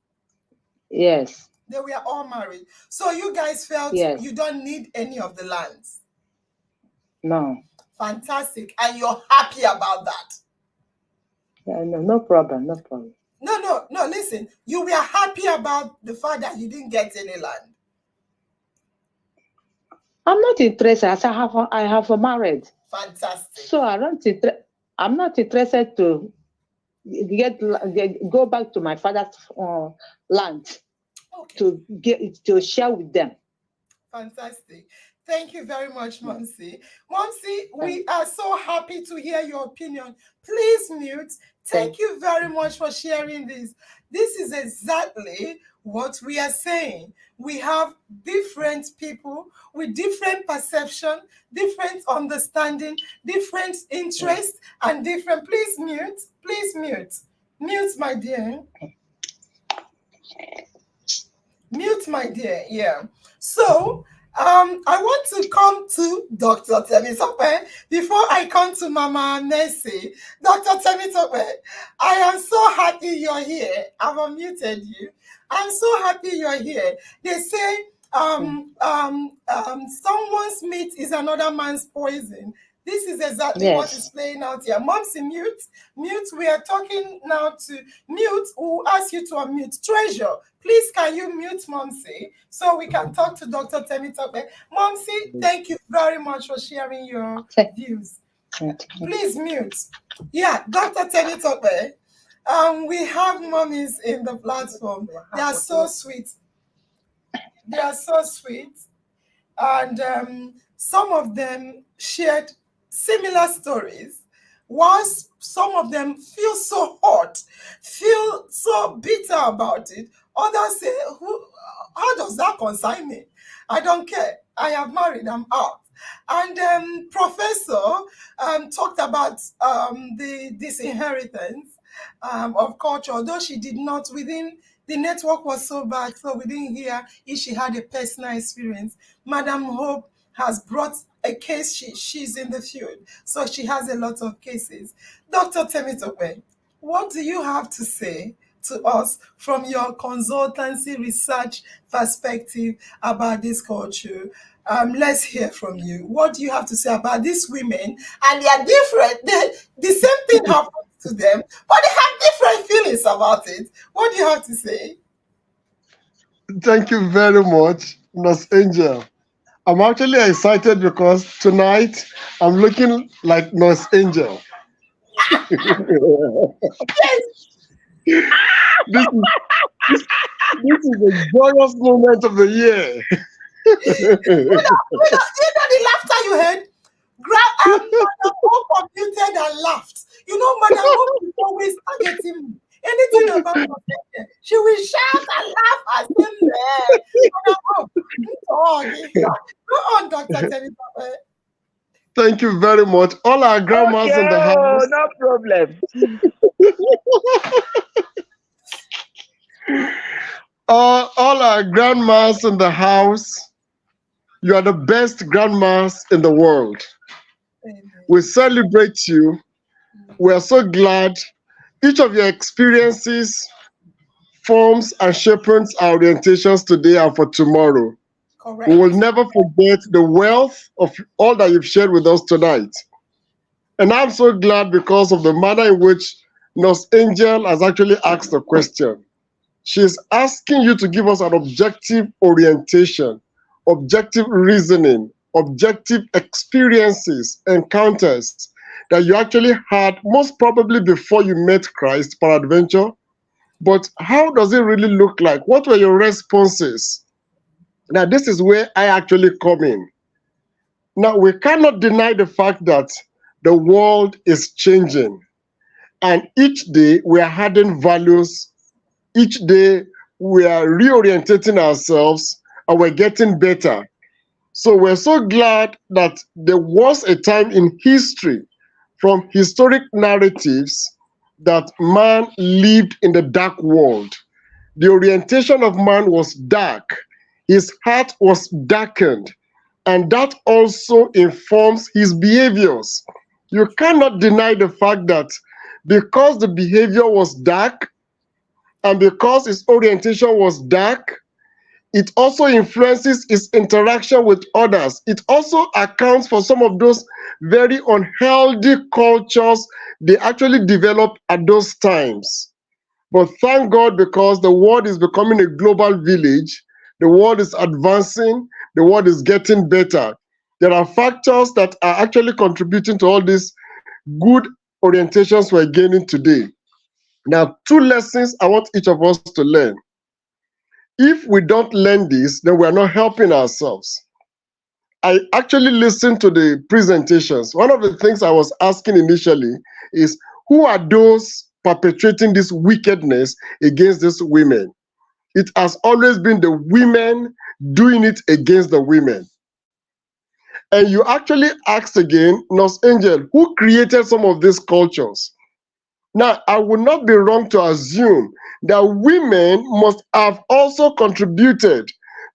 Yes. They were all married. So you guys felt you don't need any of the lands? No. Fantastic. And you're happy about that? No problem. No, listen. You were happy about the fact that you didn't get any land? I'm not interested as I have married. Fantastic. So I'm not interested to go back to my father's land to share with them. Fantastic. Thank you very much, Momsy. Momsy, we are so happy to hear your opinion. Please mute. Thank you very much for sharing this. This is exactly what we are saying. We have different people with different perception, different understanding, different interests, and different. Please mute. Please mute. Mute, my dear. Mute, my dear. Yeah. So, I want to come to Dr. Temitope before I come to Mama Mercy. Dr. Temitope, I am so happy you're here. I've unmuted you. I'm so happy you're here. They say someone's meat is another man's poison. This is exactly what is playing out here. Momsy, mute. We are talking now to mute. We'll ask you to unmute. Treasure, please can you mute Momsy so we can talk to Dr. Temitope? Momsy, thank you very much for sharing your views. Please mute. Yeah, Dr. Temitope. We have mommies in the platform. They are so sweet. And some of them shared similar stories, whilst some of them feel so hot, feel so bitter about it. Others say, how does that concern me? I don't care. I am married, I'm out. And Professor talked about the disinheritance of culture, although she did not within the network was so bad, so we didn't hear if she had a personal experience. Madam Hope has brought a case. She's in the field, so she has a lot of cases. Dr. Temitope, what do you have to say to us from your consultancy research perspective about this culture? Let's hear from you. What do you have to say about these women? And they are different. The same thing happens to them, but they have different feelings about it. What do you have to say? Thank you very much, Nurse Angel. I'm actually excited because tonight I'm looking like Nurse Angel. Yes. This is a joyous moment of the year. The laughter you heard? Madam Hope unmuted and laughed. You know, Madam Hope is always targeting me. Anything about protection, she will shout and laugh and say, "Meh." Madam Hope, go on, Dr. Tenibabe. Thank you very much. All our grandmas Okay, in the oh, house. no problem. All our grandmas in the house. You are the best grandmas in the world. We celebrate you. We are so glad. Each of your experiences forms and shapes our orientations today and for tomorrow. Correct. We will never forget the wealth of all that you've shared with us tonight. And I'm so glad because of the manner in which Nurse Angel has actually asked the question. She's asking you to give us an objective orientation, objective reasoning, objective experiences, encounters that you actually had most probably before you met Christ, peradventure. But how does it really look like? What were your responses? Now, this is where I actually come in. Now, we cannot deny the fact that the world is changing. And each day we are adding values. Each day we are reorientating ourselves and we're getting better. So we're so glad that there was a time in history, from historic narratives, that man lived in the dark world. The orientation of man was dark. His heart was darkened. And that also informs his behaviors. You cannot deny the fact that because the behavior was dark and because his orientation was dark, it also influences his interaction with others. It also accounts for some of those very unhealthy cultures they actually developed at those times. But thank God, because the world is becoming a global village, the world is advancing, the world is getting better. There are factors that are actually contributing to all these good orientations we're gaining today. Now, two lessons I want each of us to learn. If we don't learn this, then we're not helping ourselves. I actually listened to the presentations. One of the things I was asking initially is, who are those perpetrating this wickedness against these women? It has always been the women doing it against the women. And you actually asked again, Nurse Angel, who created some of these cultures? Now, I would not be wrong to assume that women must have also contributed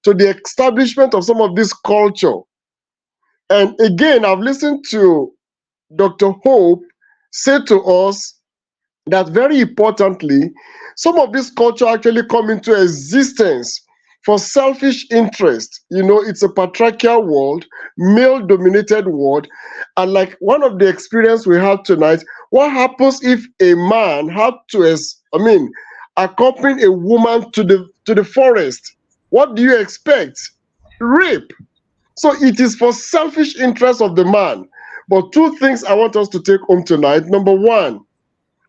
to the establishment of some of this culture. And again, I've listened to Dr. Hope say to us that very importantly, some of this culture actually come into existence for selfish interest. You know, it's a patriarchal world, male-dominated world, and like one of the experience we have tonight, what happens if a man had to, accompany a woman to the forest? What do you expect? Rape. So it is for selfish interest of the man. But two things I want us to take home tonight. Number one,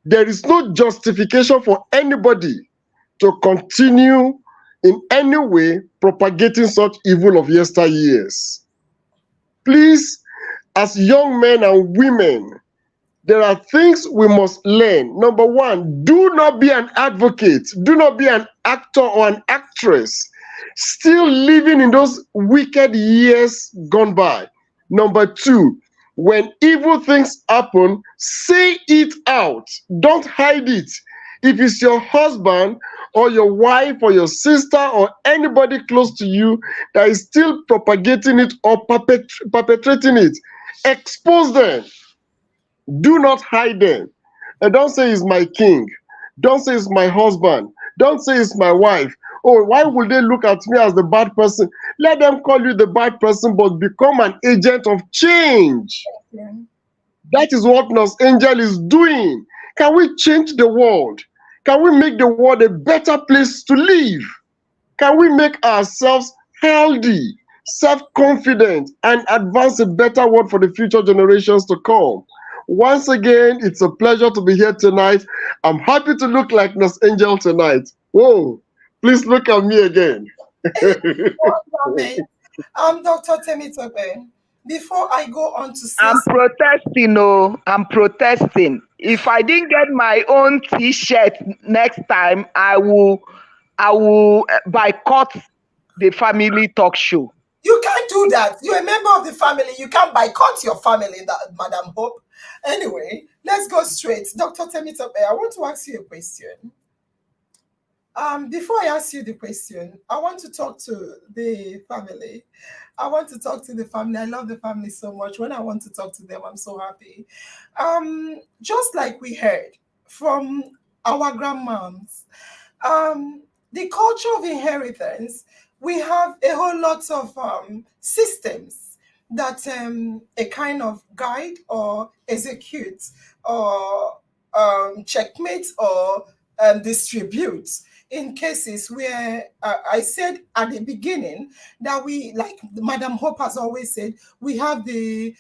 there is no justification for anybody to continue in any way propagating such evil of yesteryears. Please, as young men and women, there are things we must learn. Number one, do not be an advocate. Do not be an actor or an actress still living in those wicked years gone by. Number two, when evil things happen, say it out. Don't hide it. If it's your husband or your wife or your sister or anybody close to you that is still propagating it or perpetrating it, expose them. Do not hide them. And don't say it's my king. Don't say it's my husband. Don't say it's my wife. Oh, why would they look at me as the bad person? Let them call you the bad person, but become an agent of change. Yeah. That is what Nurse Angel is doing. Can we change the world? Can we make the world a better place to live? Can we make ourselves healthy, self-confident, and advance a better world for the future generations to come? Once again, it's a pleasure to be here tonight. I'm happy to look like Nurse Angel tonight. Whoa, Please look at me again. Dr. Temitope, before I go on to say I'm protesting, no. I'm protesting. If I didn't get my own T-shirt next time, I will boycott the family talk show. you can't do that. You're a member of the family. You can't boycott your family, Madam Hope. Anyway, let's go straight. Dr. Temitope, I want to ask you a question. Before I ask you the question, I want to talk to the family. I want to talk to the family. I love the family so much. When I want to talk to them, I'm so happy. Just like we heard from our grandmoms, the culture of inheritance, we have a whole lot of systems that a kind of guide or execute or checkmate or distribute in cases where I said at the beginning that we, like Madam Hope has always said, we have the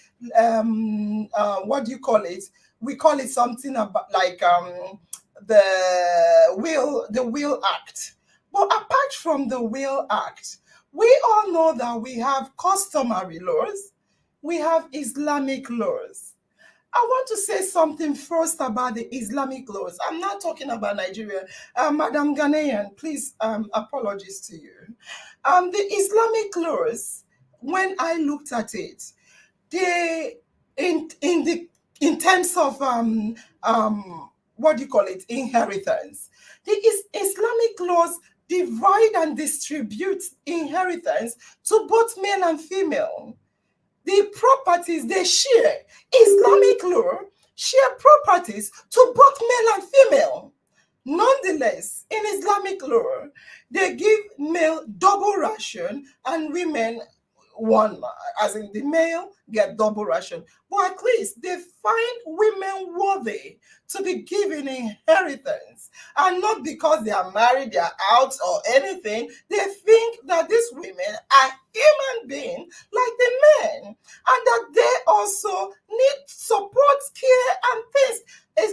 what do you call it? We call it something about like the will act. But apart from the will act, we all know that we have customary laws, we have Islamic laws. I want to say something first about the Islamic laws. I'm not talking about Nigeria. Madam Ghanaian, please, apologies to you. The Islamic laws, when I looked at it, they in terms of what do you call it, inheritance, the Islamic laws divide and distribute inheritance to both male and female. The properties they share, Islamic law share properties to both male and female. Nonetheless, in Islamic law, they give male double ration and women one, as in the male get double ration. But at least they find women worthy to be given inheritance. And not because they are married, they are out or anything. They think that these women are human beings like the men, and that they also need support, care, and things.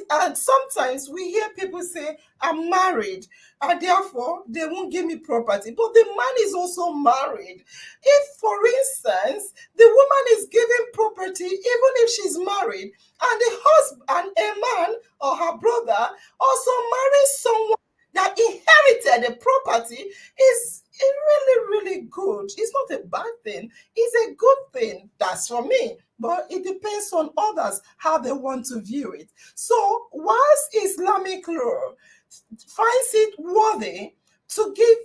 And sometimes we hear people say, I'm married, and therefore they won't give me property. But the man is also married. If, for instance, the woman is given property, even if she's married, and the husband, a man or her brother, also marries someone that inherited the property, is really, really good. It's not a bad thing. It's a good thing. That's for me. But it depends on others how they want to view it. So, whilst Islamic law finds it worthy to give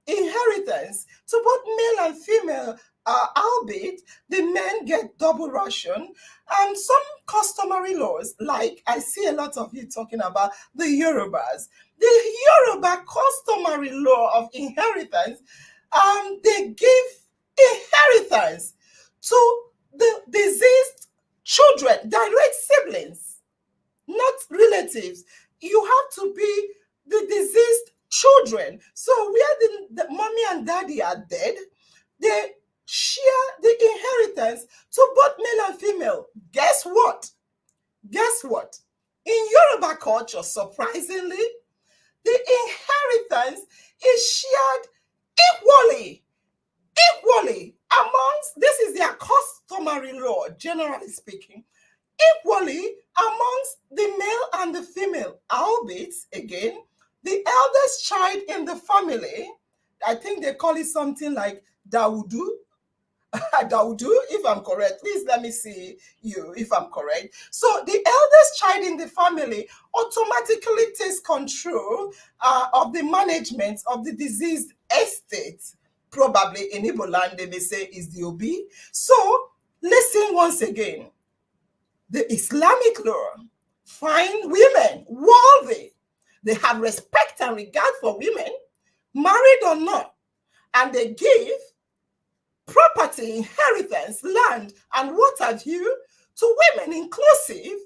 inheritance to both male and female, albeit the men get double ration, and some customary laws, like I see a lot of you talking about the Yorubas. The Yoruba customary law of inheritance, they give inheritance to the deceased children, direct siblings, not relatives. You have to be the deceased children. So where the mommy and daddy are dead, they share the inheritance to both male and female. Guess what? Guess what? In Yoruba culture, surprisingly, the inheritance is shared equally amongst, this is their customary law, generally speaking, equally amongst the male and the female, albeit, again, the eldest child in the family, I think they call it something like Daudu, Daudu, if I'm correct. Please let me see you if I'm correct. So the eldest child in the family automatically takes control of the management of the deceased estate. Probably in Igbo land, they may say is the Obi. So listen once again. The Islamic law find women worthy. They have respect and regard for women, married or not, and they give property, inheritance, land, and what have you to women, inclusive,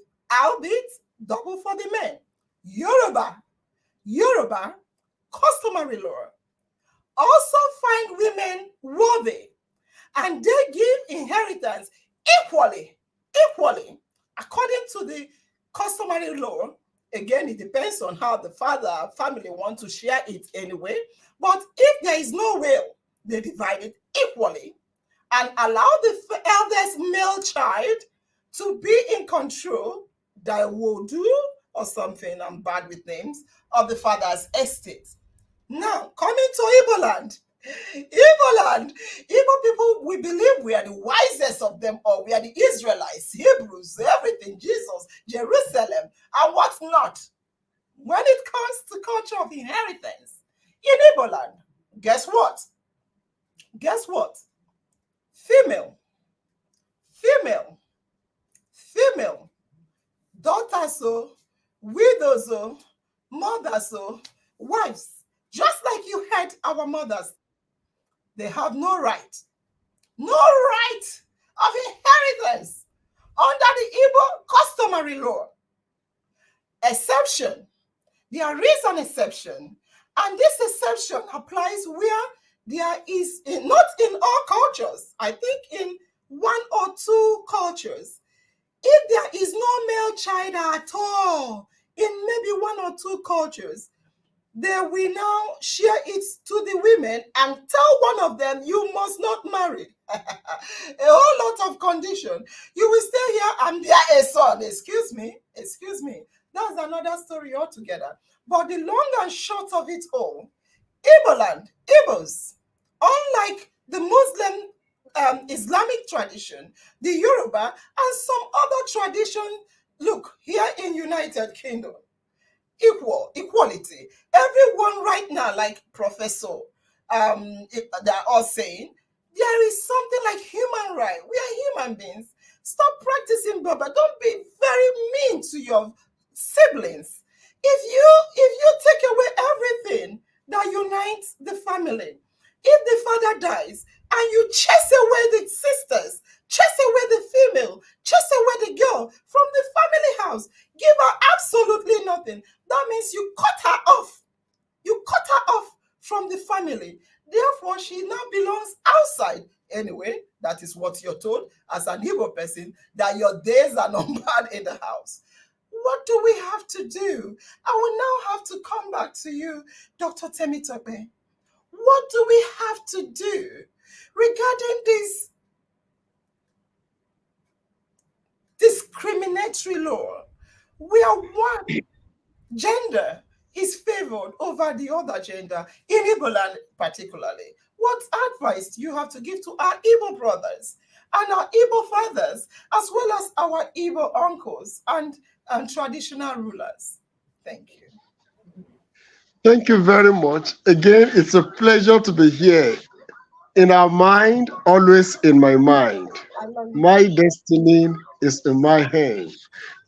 albeit double for the men. Yoruba, customary law, also find women worthy, and they give inheritance equally, according to the customary law. They give inheritance equally amongst the male and the female, albeit the eldest child in the family, I think they call it something like Daudu, Daudu, if I'm correct. Please let me see you if I'm correct. So the eldest child in the family automatically takes control of the management of the deceased estate. Probably in Igbo land, they may say is the Obi. So listen once again. The Islamic law find women worthy. They have respect and regard for women, married or not, and they give property, inheritance, land, and what have you to women, inclusive, albeit double for the men. Again, it depends on how the father family want to share it anyway. But if there is no will, they divide it equally and allow the eldest male child to be in control, that will do or something, I'm bad with names, of the father's estate. Now, coming to Igbo land. Igbo land. Igbo people, we believe we are the wisest of them all. We are the Israelites, Hebrews, everything, Jesus, Jerusalem, and what's not. When it comes to culture of inheritance in Igbo land, guess what? Guess what? Female, female, female, daughters, so widows, so mothers, so wives, just like you had our mothers, they have no right of inheritance under the Igbo customary law. Exception. There is an exception, and this exception applies where there is, not in all cultures, I think in one or two cultures, if there is no male child at all, in maybe one or two cultures, they will now share it to the women and tell one of them, you must not marry. A whole lot of condition. You will stay here and bear a son. Excuse me. That's another story altogether. But the long and short of it all, Igbo land, Igbos, unlike the Muslim Islamic tradition, the Yoruba, and some other tradition, look, here in United Kingdom, equality. Everyone right now, like Professor, they're all saying, there is something like human right. We are human beings. Stop practicing, Baba. Don't be very mean to your siblings. If you take away everything that unites the family, if the father dies and you chase away the sisters, chase away the female, chase away the girl from the family house, give her absolutely nothing, that means you cut her off. You cut her off from the family. Therefore, she now belongs outside. Anyway, that is what you're told as an Igbo person, that your days are numbered in the house. What do we have to do? I will now have to come back to you, Dr. Temitope. What do we have to do regarding this discriminatory law where one gender is favored over the other gender, in Igbo land particularly? What advice do you have to give to our Igbo brothers and our Igbo fathers, as well as our Igbo uncles and traditional rulers? Thank you. Thank you very much. Again, it's a pleasure to be here. In our mind, always in my mind. My destiny is in my hand.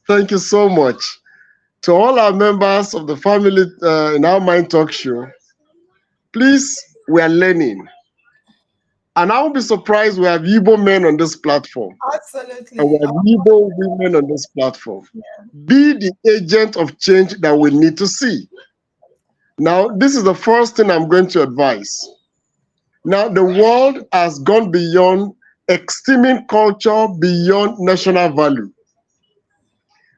Thank you so much. To all our members of the family in our Mind Talk Show, please, we are learning. And I will be surprised we have Igbo men on this platform. Absolutely. And we have Igbo women on this platform. Yeah. Be the agent of change that we need to see. Now, this is the first thing I'm going to advise. Now, the world has gone beyond esteeming culture, beyond national value.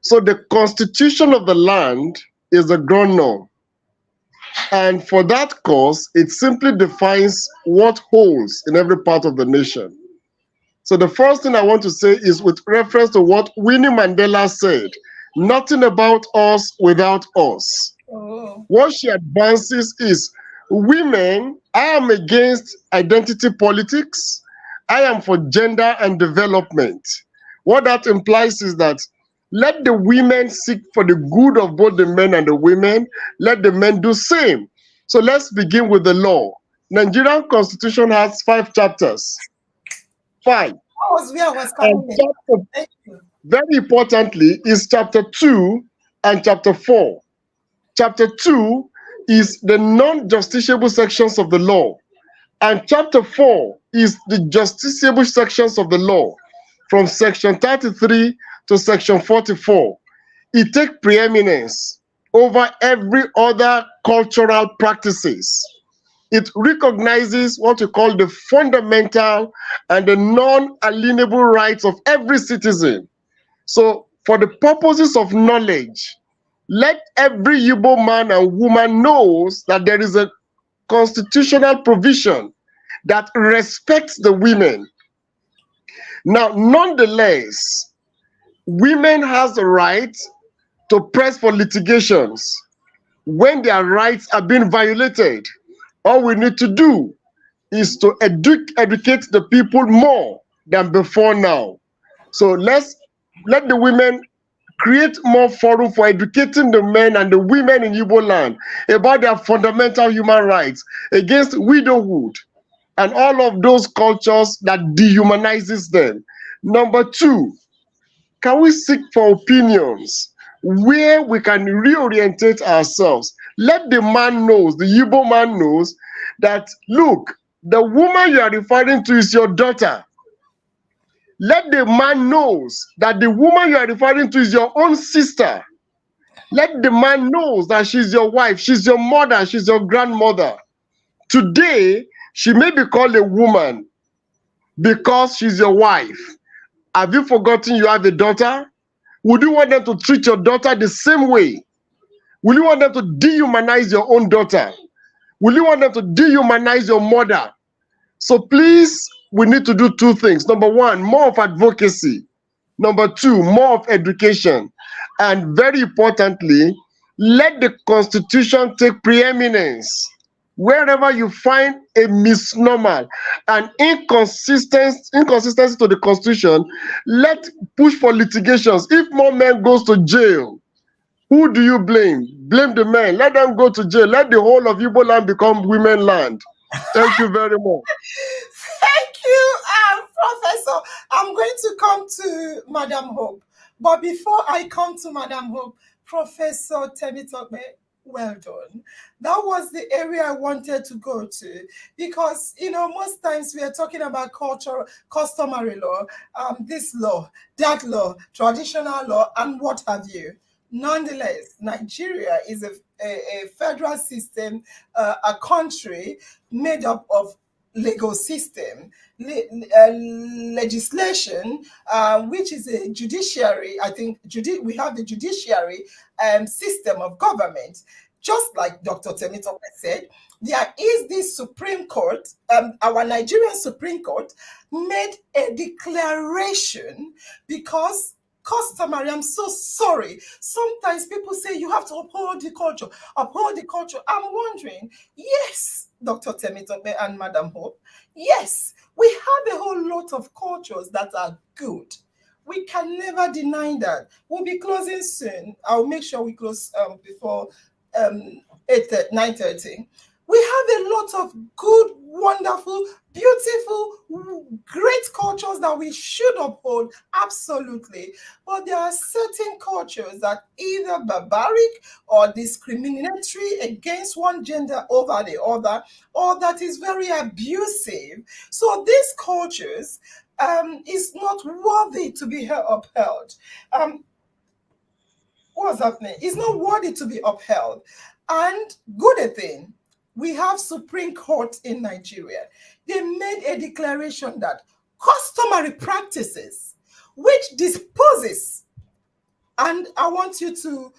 So the constitution of the land is the ground norm. And for that cause, it simply defines what holds in every part of the nation. So the first thing I want to say is with reference to what Winnie Mandela said, nothing about us without us. Oh. What she advances is, women, I am against identity politics. I am for gender and development. What that implies is that let the women seek for the good of both the men and the women. Let the men do same. So let's begin with the law. Nigerian Constitution has 5 chapters. 5. And very importantly is chapter 2 and chapter 4. Chapter 2 is the non-justiciable sections of the law. And chapter 4 is the justiciable sections of the law, from section 33 to section 44. It takes preeminence over every other cultural practices. It recognizes what we call the fundamental and the non-alienable rights of every citizen. So for the purposes of knowledge, let every Igbo man and woman knows that there is a constitutional provision that respects the women. Now, nonetheless, women has the right to press for litigations when their rights are being violated. All we need to do is to educate the people more than before now. So let the women create more forum for educating the men and the women in Igbo land about their fundamental human rights against widowhood and all of those cultures that dehumanizes them. Number two, can we seek for opinions where we can reorientate ourselves? Let the man knows, the Igbo man knows that, look, the woman you are referring to is your daughter. Let the man knows that the woman you are referring to is your own sister. Let the man knows that she's your wife, she's your mother, she's your grandmother. Today, she may be called a woman because she's your wife. Have you forgotten you have a daughter? Would you want them to treat your daughter the same way? Will you want them to dehumanize your own daughter? Will you want them to dehumanize your mother? So please, we need to do two things. Number one, more of advocacy. Number two, more of education. And very importantly, let the Constitution take preeminence. Wherever you find a misnomer, an inconsistency to the Constitution, let push for litigations. If more men goes to jail, who do you blame? Blame the men. Let them go to jail. Let the whole of Igbo land become women land. Thank you very much. Thank you, Professor. I'm going to come to Madam Hope. But before I come to Madam Hope, Professor Temitope, well done. That was the area I wanted to go to because, most times we are talking about culture, customary law, this law, that law, traditional law, and what have you. Nonetheless, Nigeria is a federal system, a country made up of legal system, legislation, which is a judiciary. I think we have the judiciary system of government. Just like Dr. Temitope said, there is this Supreme Court, our Nigerian Supreme Court made a declaration because customary. I'm so sorry. Sometimes people say you have to uphold the culture, uphold the culture. I'm wondering, yes, Dr. Temitope and Madam Hope, yes, we have a whole lot of cultures that are good. We can never deny that. We'll be closing soon. I'll make sure we close before 9:30. We have a lot of good, wonderful, beautiful, great cultures that we should uphold, absolutely. But there are certain cultures that either barbaric or discriminatory against one gender over the other, or that is very abusive. So these cultures is not worthy to be upheld. What's happening? It's not worthy to be upheld. And good a thing, we have Supreme Court in Nigeria. They made a declaration that customary practices, which disposes, and I want you to,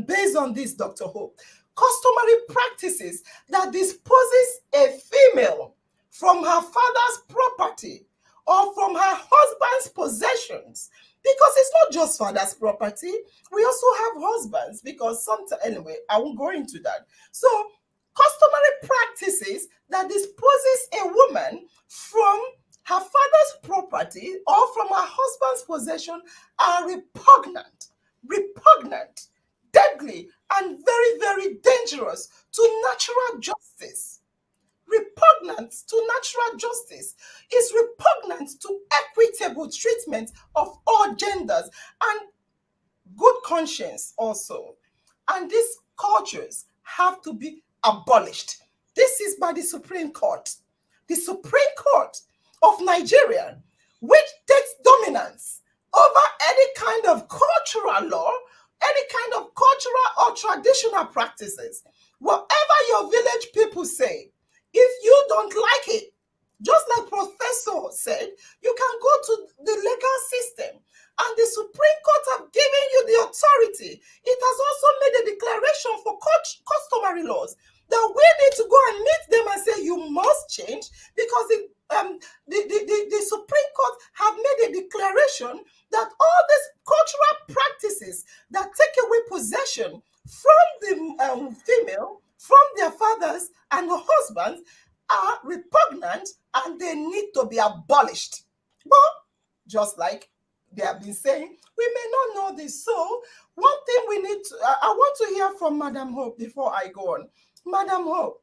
based on this, Dr. Hope, customary practices that disposes a female from her father's property or from her husband's possessions, because it's not just father's property. We also have husbands, because sometimes, anyway, I won't go into that. So, customary practices that disposes a woman from her father's property or from her husband's possession are repugnant, deadly, and very, very dangerous to natural justice. Repugnant to natural justice is repugnant to equitable treatment of all genders and good conscience also. And these cultures have to be abolished. This is by the Supreme Court. The Supreme Court of Nigeria, which takes dominance over any kind of cultural law, any kind of cultural or traditional practices. Whatever your village people say, if you don't like it, just like Professor said, you can go to the legal system. And the Supreme Court have given you the authority. It that all these cultural practices that take away possession from the female, from their fathers and husbands, are repugnant and they need to be abolished. But just like they have been saying, we may not know this. So, one thing we need to, I want to hear from Madam Hope before I go on. Madam Hope,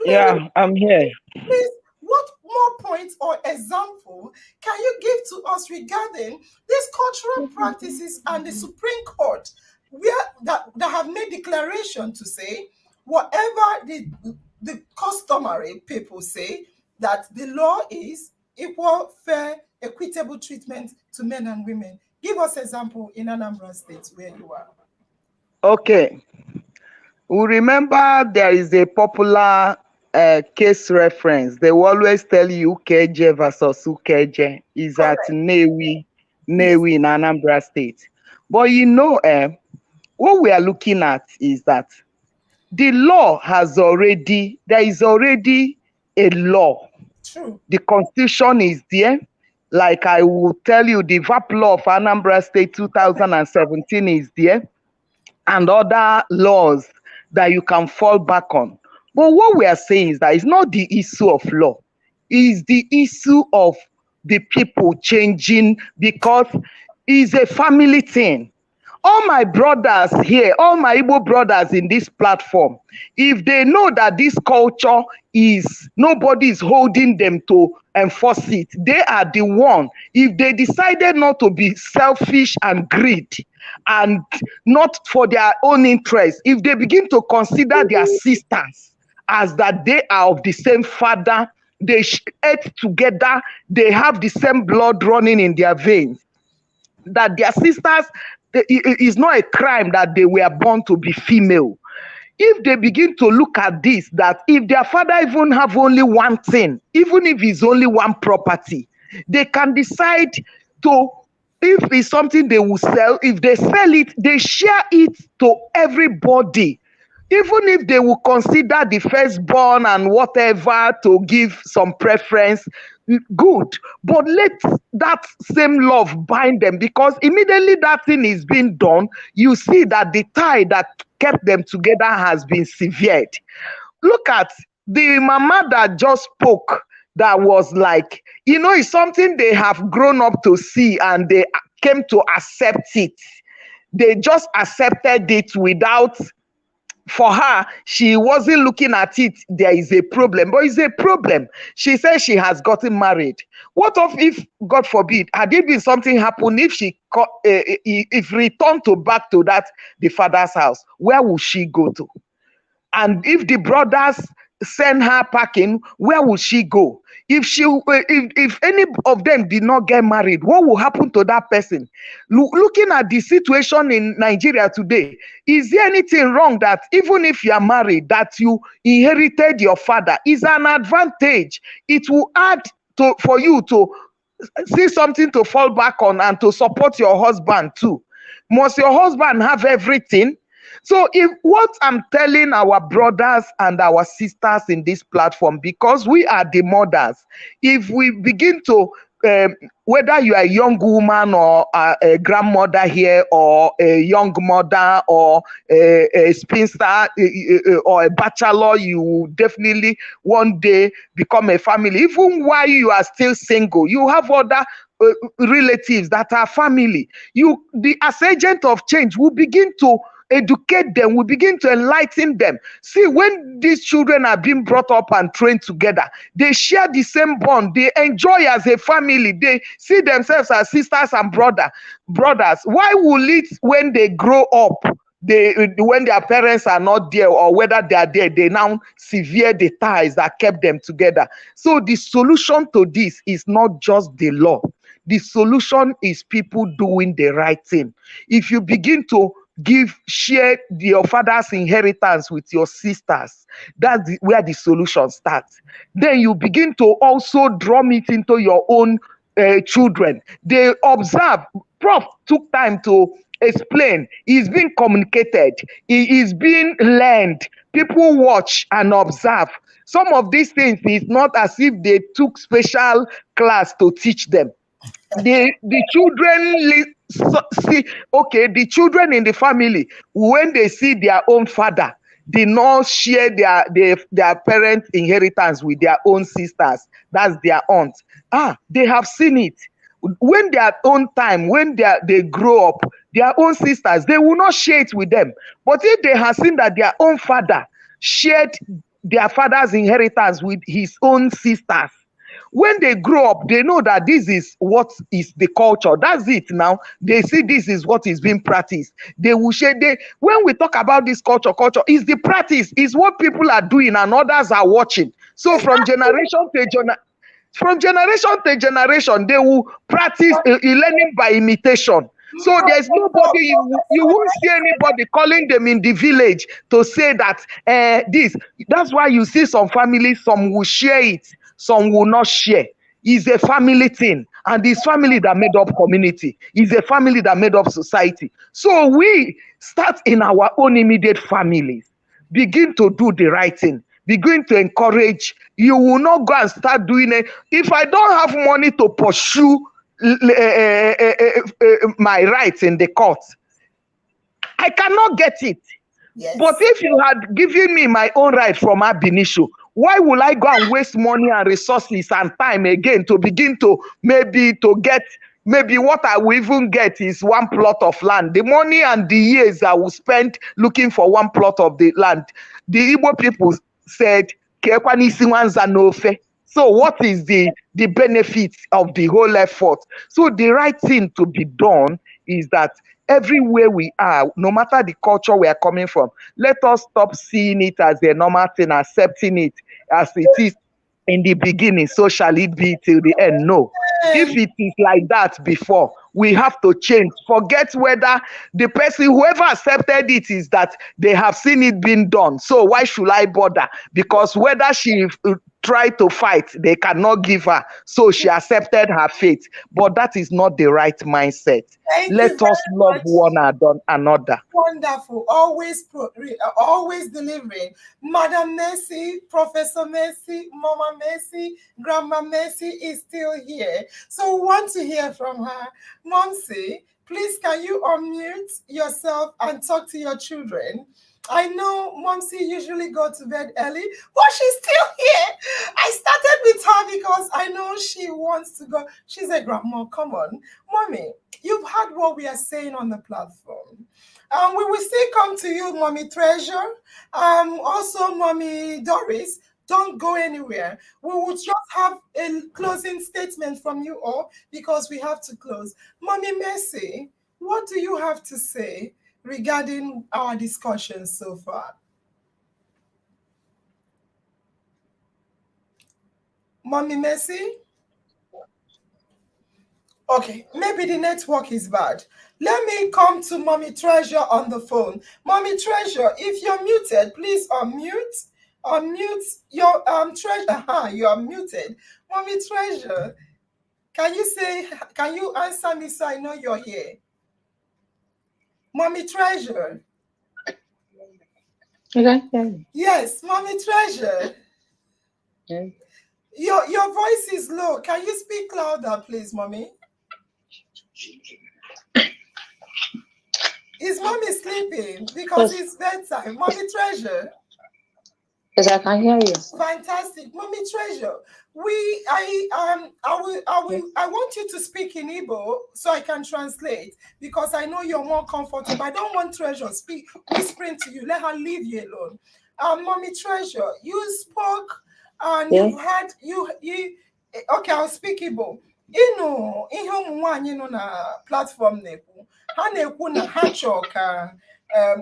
Yeah, I'm here. please, what more points or example can you give to us regarding these cultural practices and the Supreme Court, where that have made declaration to say whatever the customary people say, that the law is equal, fair, equitable treatment to men and women. Give us example in Anambra State where you are. Okay. We remember there is a popular case reference. They will always tell you Ukeje versus Ukeje is at Correct. Newi, Yes. Newi in Anambra State. But you know, what we are looking at is that the law there is already a law. True. The constitution is there. Like I will tell you, the VAP law of Anambra State 2017 is there, and other laws that you can fall back on. But what we are saying is that it's not the issue of law, it's the issue of the people changing, because it's a family thing. All my brothers here, all my Igbo brothers in this platform, if they know that this culture is, nobody is holding them to enforce it, they are the one. If they decided not to be selfish and greed and not for their own interest, if they begin to consider their sisters as that they are of the same father, they ate together, they have the same blood running in their veins, that their sisters, it is not a crime that they were born to be female. If they begin to look at this, that if their father even have only one thing, even if it's only one property, they can decide to, if it's something they will sell, if they sell it, they share it to everybody. Even if they will consider the firstborn and whatever to give some preference, good. But let that same love bind them, because immediately that thing is being done, you see that the tie that kept them together has been severed. Look at the mama that just spoke, that was like, it's something they have grown up to see and they came to accept it. They just accepted it without, for her, she wasn't looking at it, there is a problem, but it's a problem. She says she has gotten married. What if, God forbid, had it been something happen, if she if returned to back to that the father's house, where would she go to? And if the brothers send her packing, where will she go? If any of them did not get married, what will happen to that person? Looking at the situation in Nigeria today, is there anything wrong that even if you are married, that you inherited your father? Is an advantage. It will add to, for you to see something to fall back on and to support your husband too. Must your husband have everything? So if what I'm telling our brothers and our sisters in this platform, because we are the mothers, if we begin to, whether you are a young woman or a grandmother here, or a young mother, or a spinster, or a bachelor, you will definitely one day become a family. Even while you are still single, you have other relatives that are family. As agent of change, will begin to educate them, we begin to enlighten them. See, when these children are being brought up and trained together, they share the same bond, they enjoy as a family, they see themselves as sisters and brothers. Why will it, when they grow up, when their parents are not there, or whether they are there, they now sever the ties that kept them together? So the solution to this is not just the law. The solution is people doing the right thing. If you begin to share your father's inheritance with your sisters, that's where the solution starts. Then you begin to also drum it into your own children. They observe. Prof took time to explain. It's being communicated, it is being learned. People watch and observe. Some of these things is not as if they took special class to teach them. the children see, okay, the children in the family, when they see their own father did not share their parent inheritance with their own sisters, that's their aunt, they have seen it. When their own time, when they grow up, their own sisters, they will not share it with them. But if they have seen that their own father shared their father's inheritance with his own sisters, when they grow up, they know that this is what is the culture. That's it now. They see this is what is being practiced. They will share. When we talk about this culture is the practice, is what people are doing and others are watching. So from generation to generation, they will practice learning by imitation. So there's nobody, you won't see anybody calling them in the village to say that this. That's why you see some families, some will share it, some will not share. It's a family thing, and it's family that made up community. It's a family that made up society. So we start in our own immediate families. Begin to do the right thing. Begin to encourage. You will not go and start doing it. If I don't have money to pursue my rights in the court, I cannot get it. Yes. But if you had given me my own right from ab initio, why will I go and waste money and resources and time again to begin to get, maybe what I will even get is one plot of land. The money and the years I will spend looking for one plot of the land. The Igbo people said, "Kekwa n'isi nwanza n'ofe." So what is the benefit of the whole effort? So the right thing to be done is that everywhere we are, no matter the culture we are coming from, let us stop seeing it as a normal thing, accepting it as it is in the beginning, so shall it be till the end. No. If it is like that before, we have to change. Forget whether the person, whoever accepted it, is that they have seen it being done. So why should I bother? Because whether she tried to fight, they cannot give her. So she accepted her fate. But that is not the right mindset. Thank you Let very us love much. one another. Wonderful. Always delivering. Madam Mercy, Professor Mercy, Mama Mercy, Grandma Mercy is still here. So we want to hear from her. Momsy, please can you unmute yourself and talk to your children? I know Momsy usually go to bed early, but she's still here. I started with her because I know she wants to go. She's a grandma. Come on. Mommy, you've heard what we are saying on the platform. We will still come to you, Mommy Treasure. Also, Mommy Doris. Don't go anywhere. We will just have a closing statement from you all because we have to close. Mommy Mercy, what do you have to say regarding our discussion so far? Mommy Mercy? Okay, maybe the network is bad. Let me come to Mommy Treasure on the phone. Mommy Treasure, if you're muted, please unmute. Unmute your treasure. You are muted. Mommy Treasure, can you answer me so I know you're here? Mommy Treasure. Okay. Yes, Mommy Treasure. Yeah. Your voice is low. Can you speak louder, please, Mommy? Is Mommy sleeping? Because it's bedtime. Mommy Treasure. Yes, I can hear you. Fantastic. Mommy Treasure. I want you to speak in Igbo so I can translate because I know you're more comfortable. I don't want Treasure whispering to you. Let her leave you alone. Mommy Treasure, you spoke and Yeah. you've had okay, I'll speak Igbo. Ịnụ ihe ụmụ nwaanyị nọ na platform na-ekwu ha na-ekwu na ha chọọ ka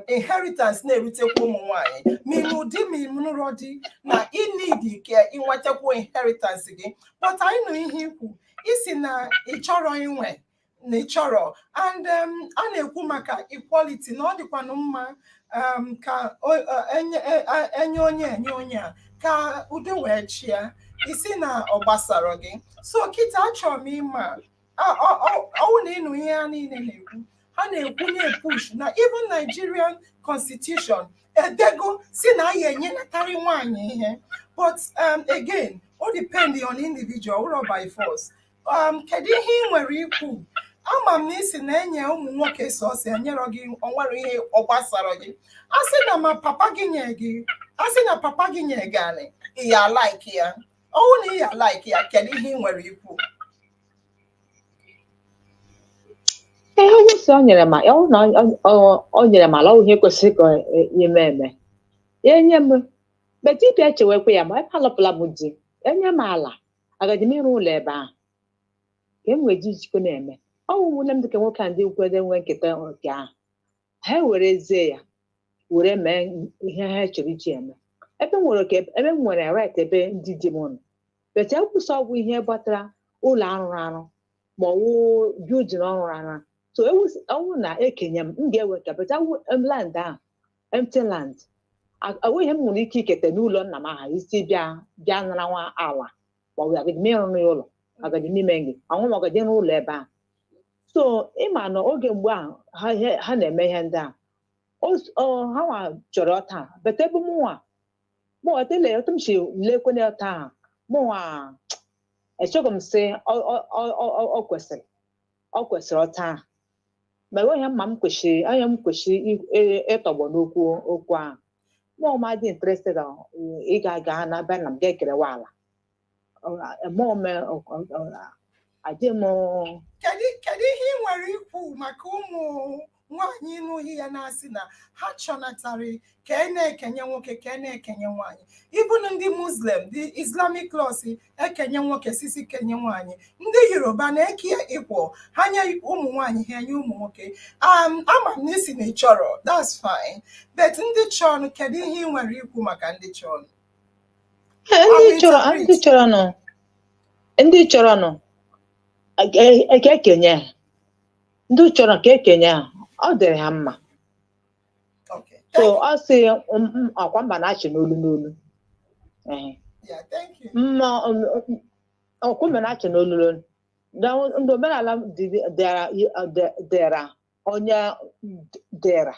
inheritance na-erutekwa ụmụ nwaanyị minụ di minụrọ di na inidi ka ịnwetakwa inheritance gị but anyị nụ ihe ikwu isi na ịchọrọ inwe na ịchọrọ and a na-ekwu maka equality na ọ dịkwanụ mma ka enye onye a ka udo wee chịa isi na ọ gbasara gị so kịta achọrọ m ịma ọwụ na ịnụ ihe ha niile na-ekwu ha na-ekwu na-epush na even Nigerian constitution edego si na ya enyenatari nwaanyị ihe but again all depending on individual or by force kedu ihe ị nwere ikwu? Ama m na isi na enye ụmụ nwoke sọsọ enyere gị onwere ihe ọ gbasara gị. Asị na ma papa gị nye gị, asị na papa gị nye gị anị, ya like ya. Ọwụ na ya like ya, kedu ihe ị nwere ikwu? Onye si o nyere ma ọ na o nyere ma ala ihe kwesịrị ka eme ya enye m beti ịbịa echewekwa ya ma ebe alọpụla m di enye m ala agaji m ịrụ ụlọ ebe ahụ ka e nwee ji jikọ na-eme ọnwụ nwunye m dịka nwoke a ndị ukwede nwee nketa nke ahụ ha werezie ya were mee ihe ha chọrọ iji eme ebe m nwere right ebe ndị di m nọ beti ekwụsị ọgwụ ihe gbatara ụlọ arụrụ arụ ma ọwụ bildin ọrụrụ arụ so ọnwụ na ekenye m ga-eweta beti land ahụ empty land enweghị m nwere ike ikete n'ụlọ nna m aha isi bịa nara nwa ala maọbụ agaji m ịrụ n'ụlọ agaji n'ime gị ọnwụ m agaji n'ụlọ ebe ahụ so ịma na oge mgbe ahụ ha na-eme ihe ndị a ha nwa chọrọ taa bete ebe mụnwatele otu m si lekwenye taa mụnwa echọghị m sị ọ kwesịrị ọta ma enweghị mma anya m kwesịrị ịtọgbọ n'okwu ahụ mụọ ma dị interested ịga gaa na be na m ga-ekerewa ala adị m kedu ihe ị nwere ikwu maka ụmụ nwaanyị n'ohi ya na-asị na ha chọnatara ka e na-ekenye nwoke ka e na-ekenye nwaanyị ịbụnụ ndị Muslim ndị Islamic laws ekenye nwoke sisi kenye nwaanyị ndị Yoruba na-eke ịkwọ ha nye ụmụ nwaanyị ha nye ụmụ nwoke ama m na isi na ị chọrọ that's fine but ndị chọrọ kedu ihe ị nwere ikwu maka ndị chọrọ ndị chọrọ nọ ekenye ndị chọrọ ka ekenye ha ọ dịrị ha mma so ọ sị ọkwa mba na-achị n'olu ọkwụmbe na-achị n'olu ndị omenala dịra onye dịra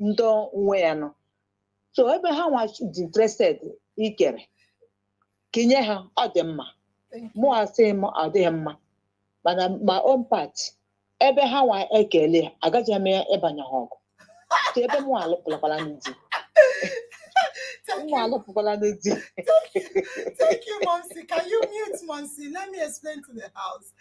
ndị nwe ya nọ so ebe ha nwa dị interested ikere kenye ha ọ dị mma mụ asị m ọ dịghị mma mana ma own part ebe ha nwa ekele agaghị m ịbanye ha ọgụ so ebe mụ alụpụlakwala n'ụdị Thank you, Momsi. Can you mute, Momsi? Let me explain to the house.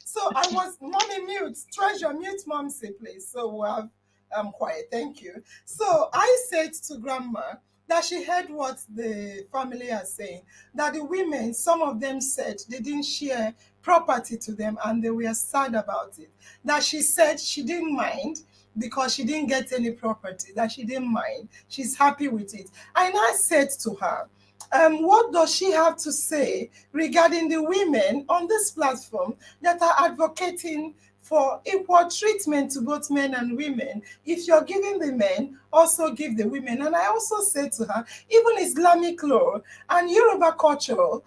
So I was, Mommy, mute. Treasure, mute, Momsi, please. So we'll have quiet. Thank you. So I said to Grandma that she heard what the family are saying, that the women, some of them said they didn't share property to them and they were sad about it. That she said she didn't mind because she didn't get any property, that she didn't mind. She's happy with it. And I said to her, what does she have to say regarding the women on this platform that are advocating for equal treatment to both men and women? If you're giving the men, also give the women. And I also said to her, even Islamic law and Yoruba cultural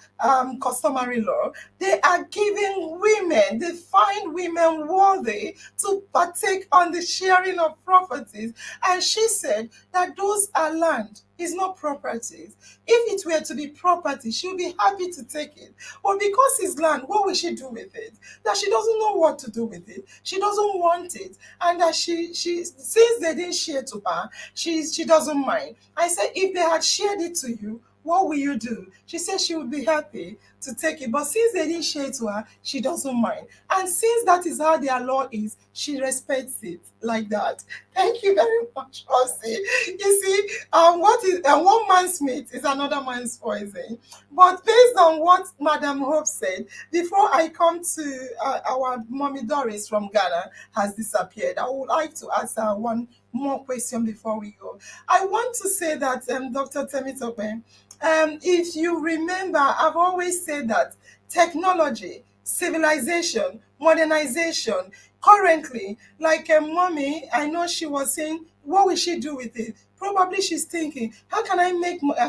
customary law, they are giving women, they find women worthy to partake on the sharing of properties. And she said that those are land, is not properties. If it were to be property, she would be happy to take it. But because it's land, what will she do with it? That she doesn't know what to do with it. She doesn't want it. And that she since they didn't share to her, she doesn't mind. I said, if they had shared it to you, what will you do? She said she would be happy to take it. But since they didn't share it to her, she doesn't mind. And since that is how their law is, she respects it like that. Thank you very much, Ossie. You see, one man's meat is another man's poison. But based on what Madam Hope said, before I come to our Mommy Doris from Ghana has disappeared, I would like to ask her one more question before we go. I want to say that, Dr. Temitope, if you remember, I've always said that technology, civilization, modernization, currently, like Mommy, I know she was saying, what will she do with it? Probably she's thinking, how can I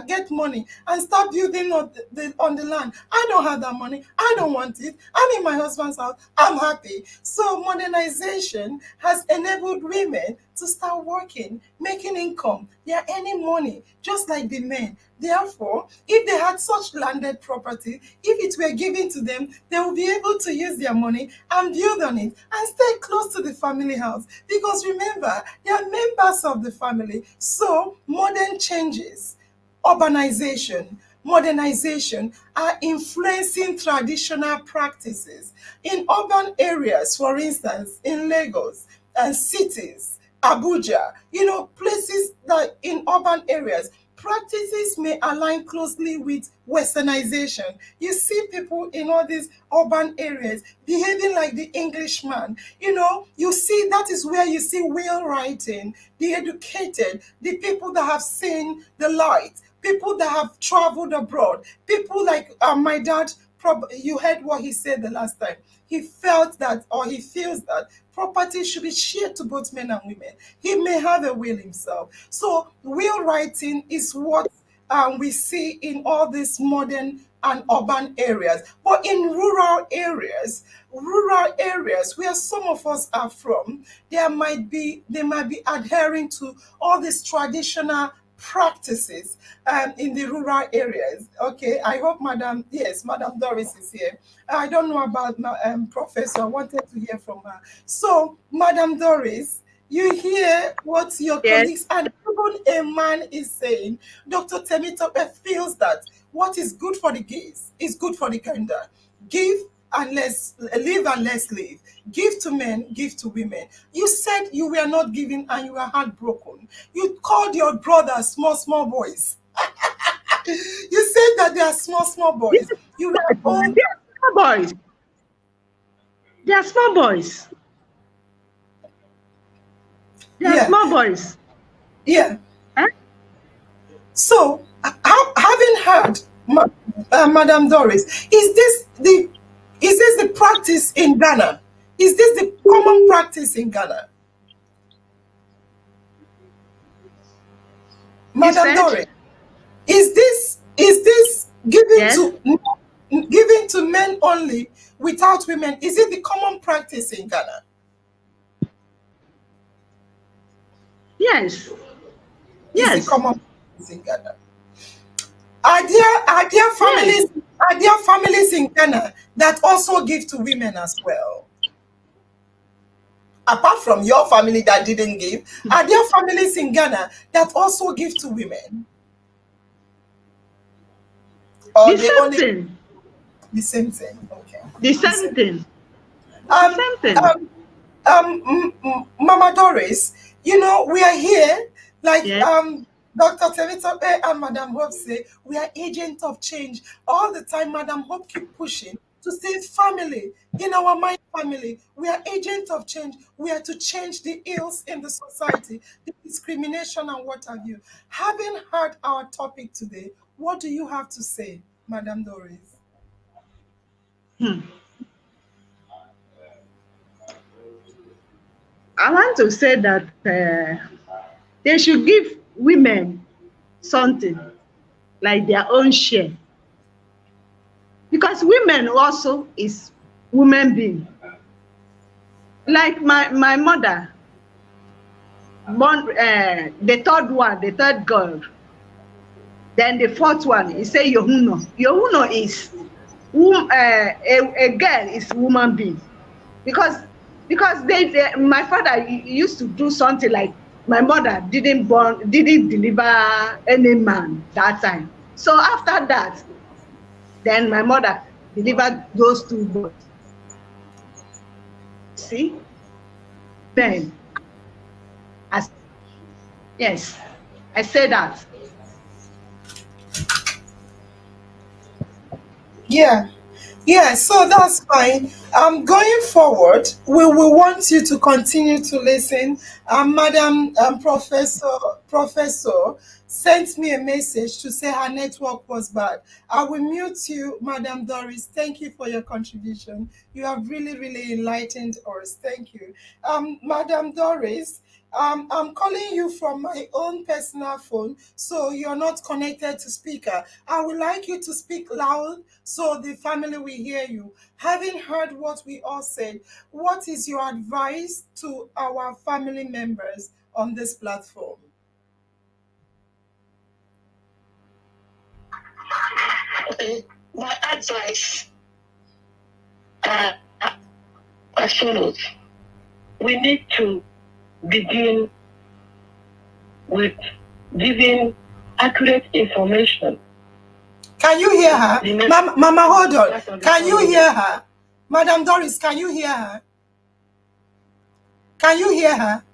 get money and start building on the land? I don't have that money. I don't want it. I'm in my husband's house. I'm happy. So modernization has enabled women to start working, making income. They are earning money, just like the men. Therefore, if they had such landed property, if it were given to them, they will be able to use their money and build on it and stay close to the family house. Because remember, they are members of the family. So, modern changes, urbanization, modernization are influencing traditional practices. In urban areas, for instance, in Lagos and cities, Abuja, places that in urban areas, practices may align closely with westernization. You see people in all these urban areas behaving like the Englishman. You see that is where you see will writing, the educated, the people that have seen the light, people that have traveled abroad, people like my dad. You heard what he said the last time. He felt that, or he feels that property should be shared to both men and women. He may have a will himself. So will writing is what we see in all these modern and urban areas. But in rural areas where some of us are from, they might be adhering to all these traditional practices in the rural areas. Okay, I hope Madam Doris is here. I don't know about Professor. I wanted to hear from her. So, Madam Doris, you hear what your Yes. colleagues and even a man is saying. Dr. Temitope feels that what is good for the geese is good for the gander. Give and let's live and let's live. Give to men, give to women. You said you were not giving and you were heartbroken. You called your brothers small boys. You said that they are small boys. You were all They are small boys. They are small boys. They are yeah, small boys. yeah. Huh? So, having heard Madam Doris, is this the practice in Ghana? Is this the common practice in Ghana, You Madam said? Doris? Is this Yes. given to men only without women? Is it the common practice in Ghana? Yes. Is the Yes. common practice in Ghana? Are there Yes. families in Ghana that also give to women as well? Apart from your family that didn't give, are there families in Ghana that also give to women? Or The they same only thing. the same thing? Okay. The The same same. thing. The Um, same thing. um, Mama Doris, we are here, like Yes. Dr. Temitope and Madam Hope say, we are agents of change. All the time, Madam Hope keep pushing to say family, in our mind family. We are agents of change. We are to change the ills in the society, the discrimination and what have you. Having heard our topic today, what do you have to say, Madam Doris? Hmm. I want to say that they should give women something like their own share, because women also is women being. Like my mother born the third girl. Then the fourth one, he say Yohuno. Yohuno is a girl is woman being, because my father used to do something like my mother didn't deliver any man that time. So after that, then my mother delivered those two boys. See, men, as yes, I say that. Yeah. Yeah, so that's fine. Going forward, we will want you to continue to listen. Madam Professor, sent me a message to say her network was bad. I will mute you, Madam Doris. Thank you for your contribution. You have really, really enlightened us. Thank you. Madam Doris, I'm calling you from my own personal phone, so you're not connected to speaker. I would like you to speak loud so the family will hear you. Having heard what we all said, what is your advice to our family members on this platform? Okay, my advice are as follows. We need to begin with giving accurate information. Can you hear her? Mama, hold on. Can you hear her? Madam Doris, can you hear her? Can you hear her?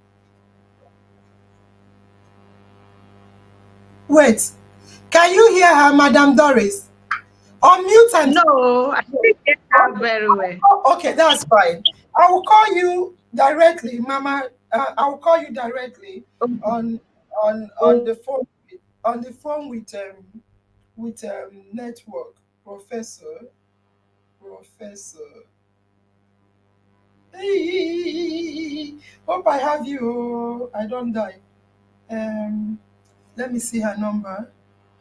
Wait. Can you hear her, Madam Doris? Unmute and... No, I didn't get that very well. Oh, okay, that's fine. I will call you directly, Mama. I will call you directly on the phone with network, Professor. Hey, hope I have you. I don't die. Let me see her number.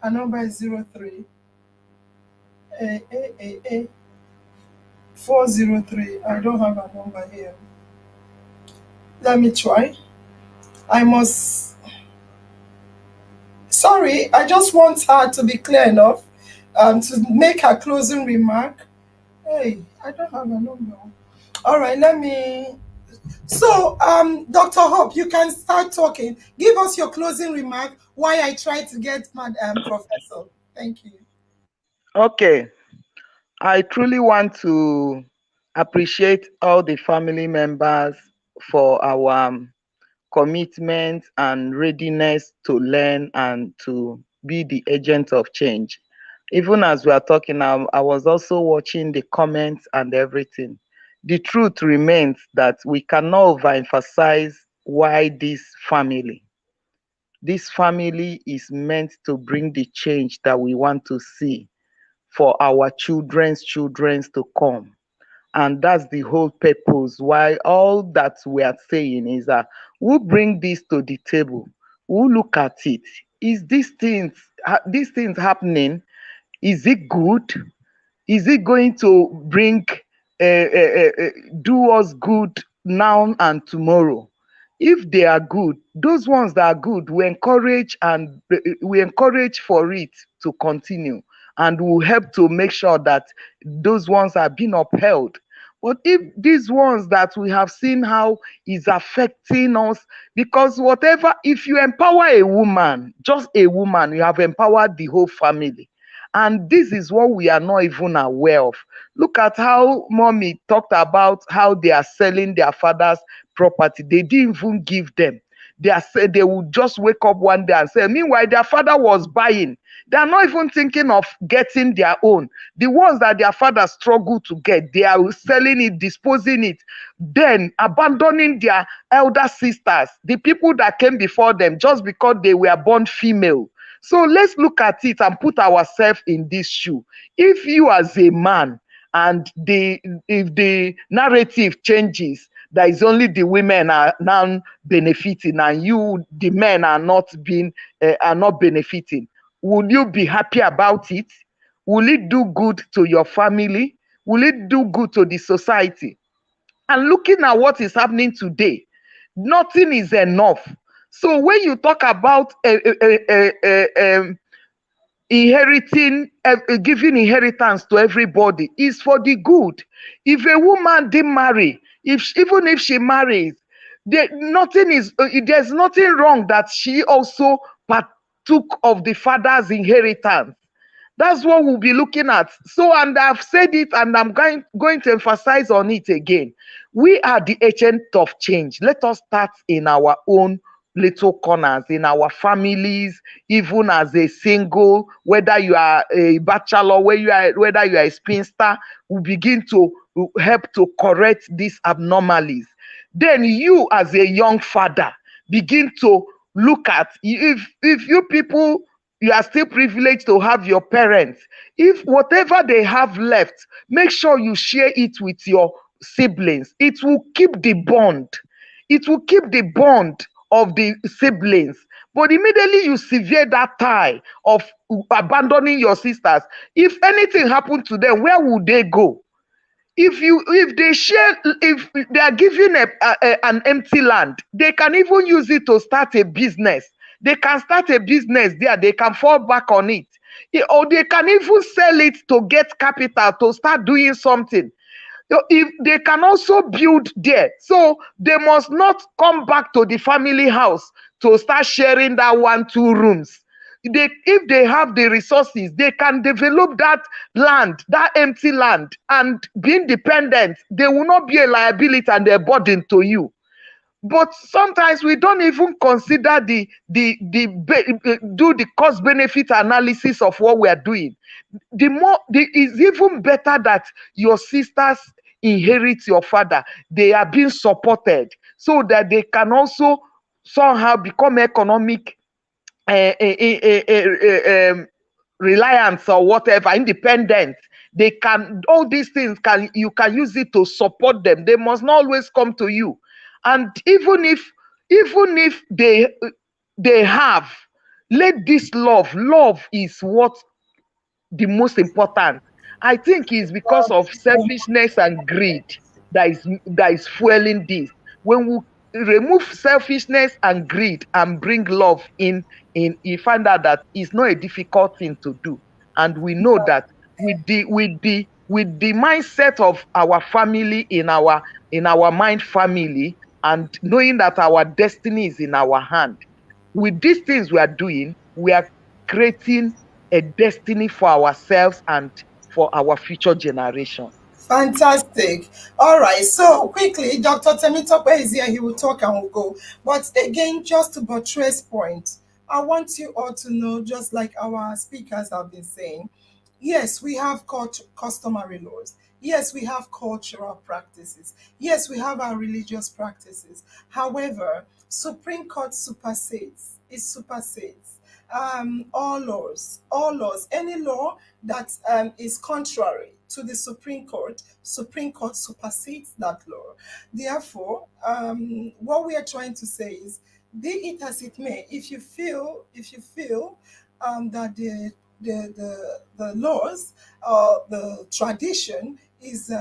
Her number is 03 403. I don't have a number here. Let me try. I must. Sorry, I just want her to be clear enough to make her closing remark. Hey, I don't have a number. All right, let me. So, Dr. Hope, you can start talking. Give us your closing remark why I try to get my professor. Thank you. Okay. I truly want to appreciate all the family members for our commitment and readiness to learn and to be the agent of change. Even as we are talking, I was also watching the comments and everything. The truth remains that we cannot overemphasize why this family is meant to bring the change that we want to see for our children's to come. And that's the whole purpose why all that we are saying is that we bring this to the table. We look at it. Is these things happening? Is it good? Is it going to bring do us good now and tomorrow? If they are good, those ones that are good, we encourage for it to continue, and will help to make sure that those ones are being upheld. But if these ones that we have seen how is affecting us, because whatever, if you empower a woman, just a woman, you have empowered the whole family. And this is what we are not even aware of. Look at how mommy talked about how they are selling their father's property. They didn't even give them. They would just wake up one day and say, meanwhile, their father was buying. They are not even thinking of getting their own. The ones that their father struggled to get, they are selling it, disposing it, then abandoning their elder sisters, the people that came before them, just because they were born female. So let's look at it and put ourselves in this shoe. If you as a man, and if the narrative changes, that is only the women are now benefiting and you the men are not benefiting, will you be happy about it? Will it do good to your family? Will it do good to the society? And looking at what is happening today, nothing is enough. So when you talk about giving inheritance to everybody, is for the good. If a woman didn't marry, even if she marries, there's nothing wrong that she also partook of the father's inheritance. That's what we'll be looking at. So, and I've said it, and I'm going to emphasize on it again. We are the agent of change. Let us start in our own little corners, in our families, even as a single, whether you are a bachelor, whether you are a spinster, we begin to help to correct these abnormalities. Then you, as a young father, begin to look at. If you people, you are still privileged to have your parents, if whatever they have left, make sure you share it with your siblings. It will keep the bond. It will keep the bond of the siblings. But immediately you sever that tie of abandoning your sisters, if anything happened to them, where would they go? If they share, if they are given an empty land, they can even use it to start a business. They can start a business there, they can fall back on it. Or they can even sell it to get capital to start doing something. If they can also build there, so they must not come back to the family house to start sharing that 1 2 rooms. If they have the resources, they can develop that land, that empty land, and be independent. They will not be a liability and a burden to you. But sometimes we don't even consider do the cost benefit analysis of what we are doing. It's even better that your sisters inherit your father. They are being supported so that they can also somehow become economic reliance or whatever, independent. They can, all these things can, you can use it to support them. They must not always come to you. And even if they have, let this love is what the most important. I think is because of selfishness and greed that is fueling this. When we remove selfishness and greed and bring love in, you find out that it's not a difficult thing to do. And we know that with the mindset of our family in our mind family, and knowing that our destiny is in our hand, with these things we are doing, we are creating a destiny for ourselves and for our future generation. Fantastic. All right. So quickly, Dr. Temitope is here. He will talk and we'll go. But again, just to buttress point, I want you all to know, just like our speakers have been saying, yes, we have customary laws. Yes, we have cultural practices. Yes, we have our religious practices. However, Supreme Court supersedes. It supersedes all laws, any law that is contrary to the Supreme Court supersedes that law. Therefore, what we are trying to say is, be it as it may, if you feel that the laws or the tradition is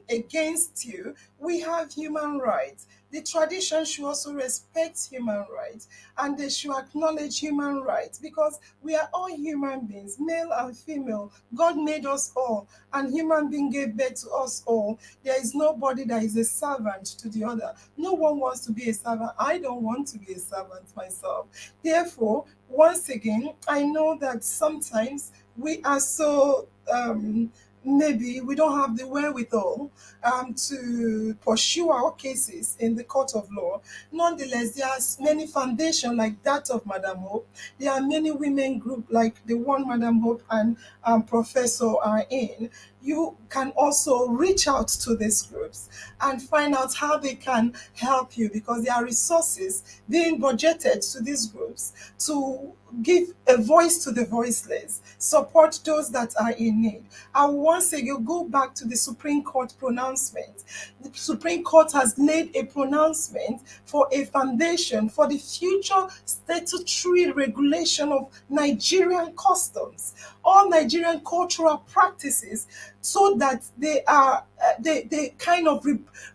against you, we have human rights. The tradition should also respect human rights, and they should acknowledge human rights, because we are all human beings, male and female. God made us all, and human being gave birth to us all. There is nobody that is a servant to the other. No one wants to be a servant. I don't want to be a servant myself. Therefore, once again, I know that sometimes we are so maybe we don't have the wherewithal to pursue our cases in the court of law. Nonetheless, there are many foundations like that of Madam Hope. There are many women groups like the one Madam Hope and Professor are in. You can also reach out to these groups and find out how they can help you, because there are resources being budgeted to these groups to give a voice to the voiceless, support those that are in need. I once again go back to the Supreme Court pronouncement. The Supreme Court has laid a pronouncement for a foundation for the future statutory regulation of Nigerian customs, all Nigerian cultural practices, so that they kind of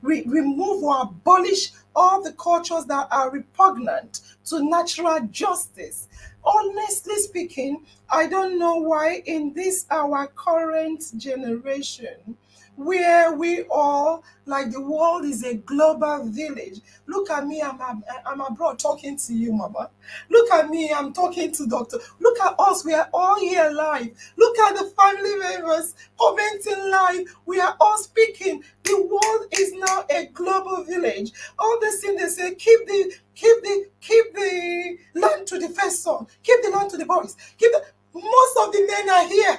remove or abolish all the cultures that are repugnant to natural justice. Honestly speaking, I don't know why in this our current generation, where we all, like, the world is a global village. Look at me, I'm abroad talking to you, Mama. Look at me, I'm talking to Doctor. Look at us, we are all here live. Look at the family members commenting live. We are all speaking. The world is now a global village. All this thing they say, keep the land to the first son, keep the land to the boys. Most of the men are here.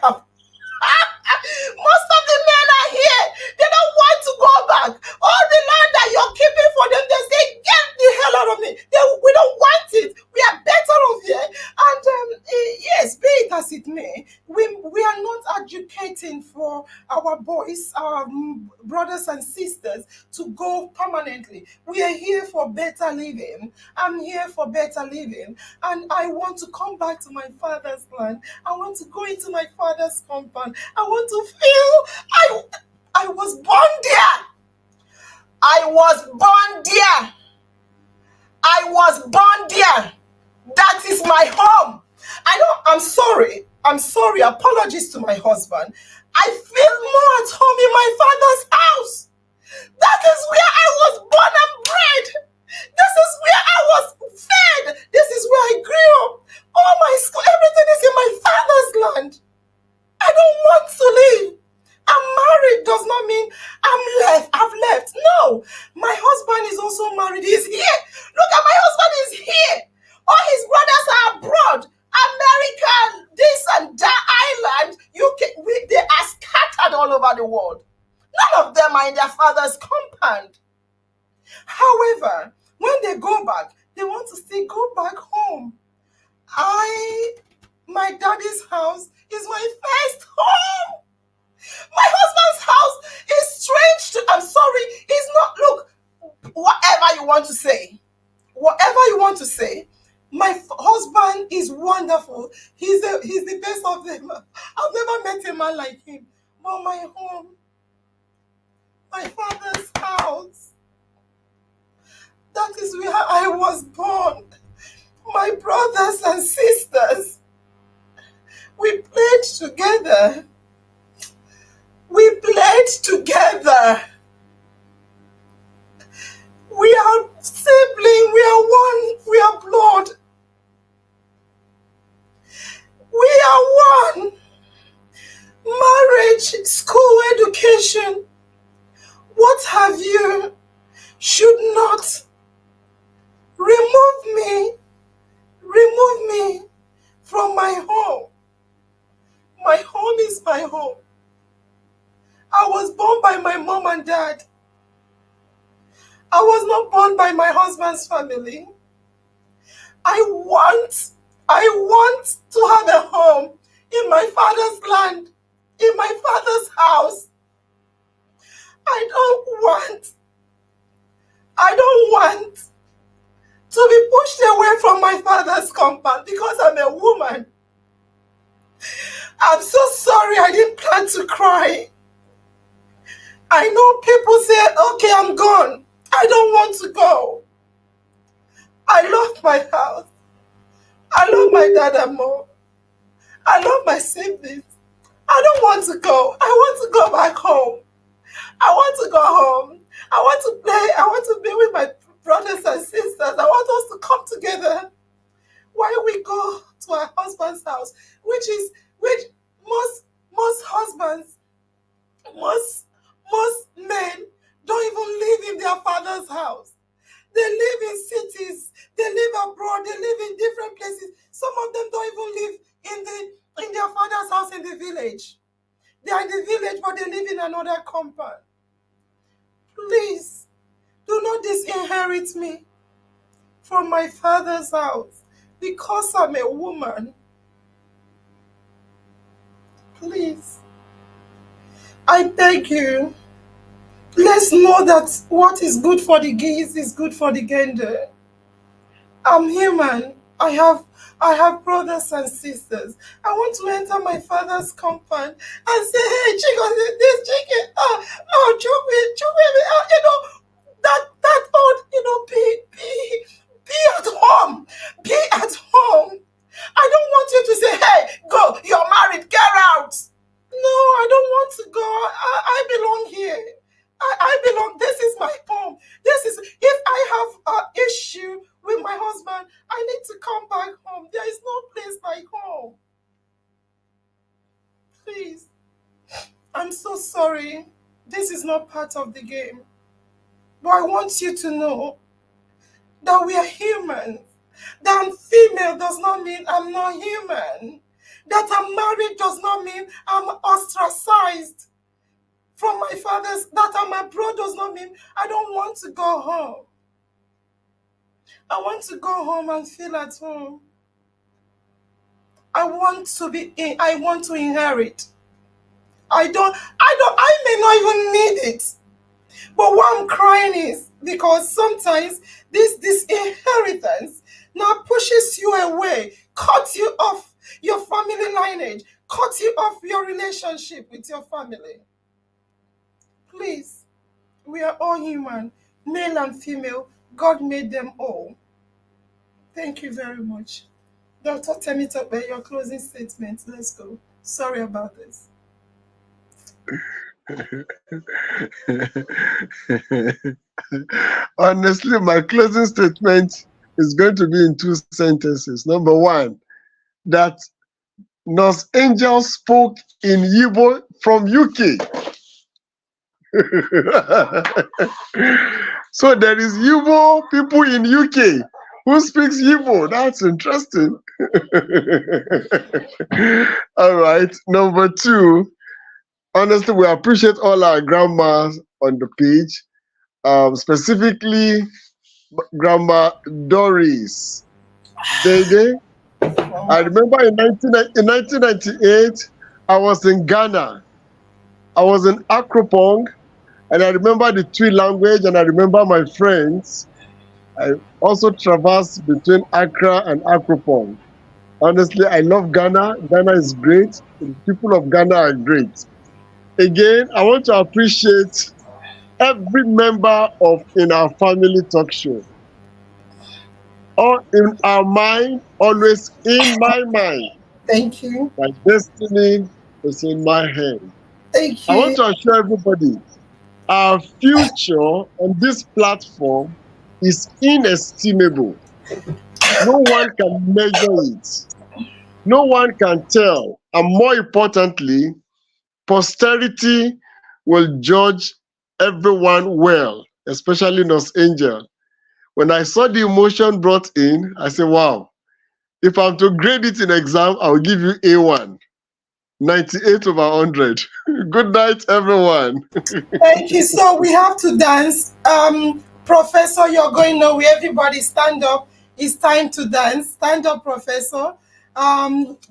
Most of the men are here. They don't want to go back. All the land that you're keeping for them, they say, get the hell out of me. We don't want it. We are our boys, our brothers and sisters to go permanently. We are here for better living. I'm here for better living. And I want to come back to my father's land. I want to go into my father's compound. I want to feel I was born there. I was born there. I was born there. That is my home. I'm sorry. I'm sorry. Apologies to my husband. I feel more at home in my father's house. That is where I was born and bred. This is where I was fed. This is where I grew up. All my school, everything is in my father's land. I don't want to leave. I'm married does not mean I've left. No, my husband is also married. He's here. Look at my husband is here. All his brothers are abroad. America, this and that island, UK, they are scattered all over the world. None of them are in their father's compound. However, when they go back, they want to still go back home. My daddy's house is my first home. My husband's house is strange to, I'm sorry, it's not, look, whatever you want to say, my husband is wonderful. He's the best of them. I've never met a man like him. But my home, my father's house, that is where I was born. My brothers and sisters, we played together. We played together. We are siblings. We are one. We are blood. We are one. Marriage, school, education, what have you, should not remove me from my home. My home is my home. I was born by my mom and dad. I was not born by my husband's family. I want to have a home in my father's land, in my father's house. I don't want to be pushed away from my father's compound because I'm a woman. I'm so sorry, I didn't plan to cry. I know people say, okay, I'm gone. I don't want to go. I love my house. I love my dad and mom. I love my siblings. I don't want to go. I want to go back home. I want to go home. I want to play. I want to be with my brothers and sisters. I want us to come together. Why we go to our husband's house, which most husbands, most men don't even live in their father's house. They live in cities, they live abroad, they live in different places. Some of them don't even live in their father's house in the village. They are in the village, but they live in another compound. Please, do not disinherit me from my father's house because I'm a woman. Please, I beg you, let's know that what is good for the geese is good for the gander. I'm human. I have brothers and sisters. I want to enter my father's compound and say, hey, chicken, this chicken, that old, be at home. Be at home. I don't want you to say, hey, go, you're married, get out. No, I don't want to go. I belong here. I belong. This is my home. If I have an issue with my husband, I need to come back home. There is no place like home. Please. I'm so sorry. This is not part of the game. But I want you to know that we are human. That I'm female does not mean I'm not human. That I'm married does not mean I'm ostracized from my father's. That I'm abroad does not mean I don't want to go home. I want to go home and feel at home. I want to inherit. I may not even need it. But what I'm crying is because sometimes this inheritance now pushes you away, cuts you off your family lineage, cuts you off your relationship with your family. Please, we are all human, male and female. God made them all. Thank you very much. Dr. Temitope, your closing statement. Let's go. Sorry about this. Honestly, my closing statement is going to be in 2 sentences. Number one, that Nurse Angel spoke in Yibo from UK. So there is Yibo people in UK who speaks Yibo. That's interesting. All right. Number two, honestly, we appreciate all our grandmas on the page, specifically Grandma Doris. Dede. I remember in 1998, I was in Ghana. I was in Akropong, and I remember the Twi language, and I remember my friends. I also traversed between Accra and Akropong. Honestly, I love Ghana. Ghana is great. The people of Ghana are great. Again, I want to appreciate every member of In Our Family talk show. All in our mind, always in my mind. Thank you. My destiny is in my hand. Thank I want you. to assure everybody, our future on this platform is inestimable. No one can measure it. No one can tell. And more importantly, posterity will judge everyone well, especially Nurse Angel. When I saw the emotion brought in, I said, wow, if I'm to grade it in exam, I'll give you A1. 98 over 100. Good night, everyone. Thank you. So we have to dance. Professor, you're going nowhere. Everybody stand up. It's time to dance. Stand up, Professor.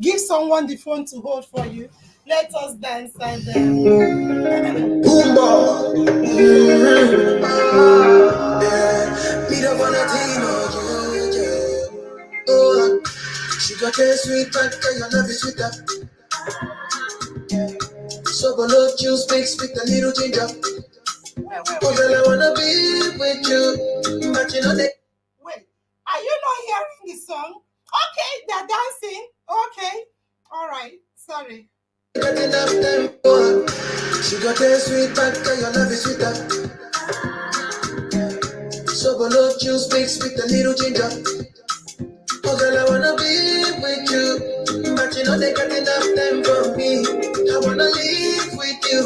Give someone the phone to hold for you. Let us dance and Boomba. Beat up on a team, oh, she got a sweet back, your love is sweeter. So below juice mixed with a little ginger. Oh girl, I wanna be with you, but you know they. Wait, are you not hearing the song? Okay, they're dancing. Okay, all right. Sorry. She got a sweet back, your love is sweeter. So below juice mixed with a little ginger. Oh girl, I wanna be with you, but you know they got enough time for me. I wanna live with you.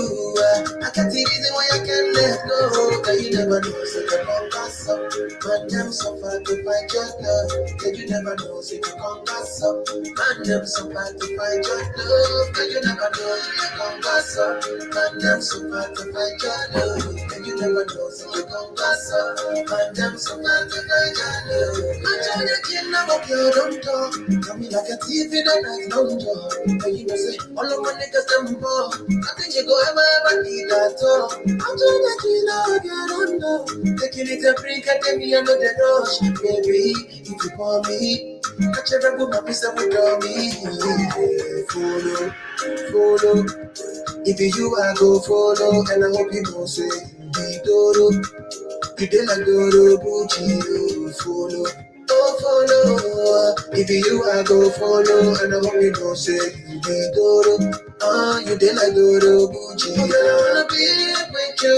I got the reason why I can't let go. Cause you never know, so you come pass up. Man, them so far to find your love. Cause you never know, so you come pass up. Man, them so far to find your love. Cause you never know, so you come pass up. Man, them so far to find your love. Cause you never know, so you come pass up. Man, them so far to find your love. Man, you can't never you don't talk. Tell me like a thief in the night, don't talk. And you know say, all of my niggas them ball. Nothing you go ever need at all. I'm trying to kill out, get under. Taking it a break, I tell me under the rush. Baby, if you want me, catch a rebel, my piece of me. Follow. If you I go follow, and I hope you know say, be Doro. You did like Doro, Gucci, follow. Oh, follow. If you I go follow, and I hope you don't say you be Doro. You did like Doro Gucci. Girl, I wanna be with you,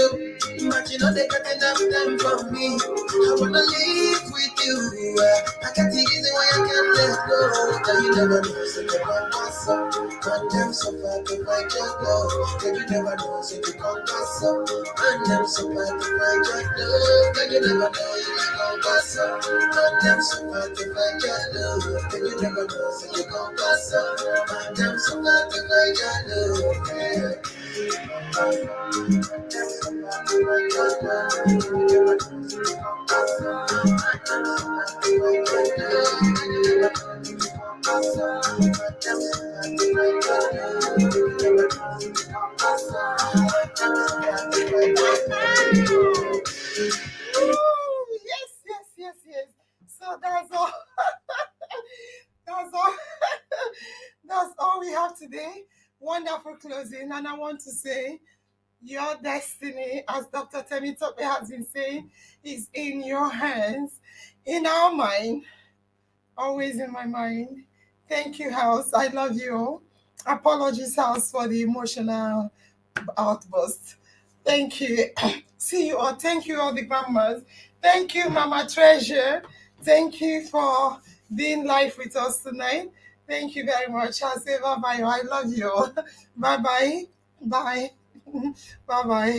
but you know they got enough time for me. I wanna live with you. I got the reason why I can't let go. Cause you never know, so you come pass up. Man, them so far to find your love. Cause you never know, so you come pass up. Man, them so far to find your love. Cause you never know, so you come pass up. Man, them so far to find your love. Cause you never know, so you come pass up. Man, them so far to find your love. Yeah. today. Wonderful closing. And I want to say, your destiny, as Dr. Temitope has been saying, is in your hands, in our mind, always in my mind. Thank you, House. I love you all. Apologies, House, for the emotional outburst. Thank you. See you all. Thank you, all the grandmas. Thank you, Mama Treasure. Thank you for being live with us tonight. Thank you very much. I'll say bye bye. I love you all. Bye bye. Bye. Bye bye.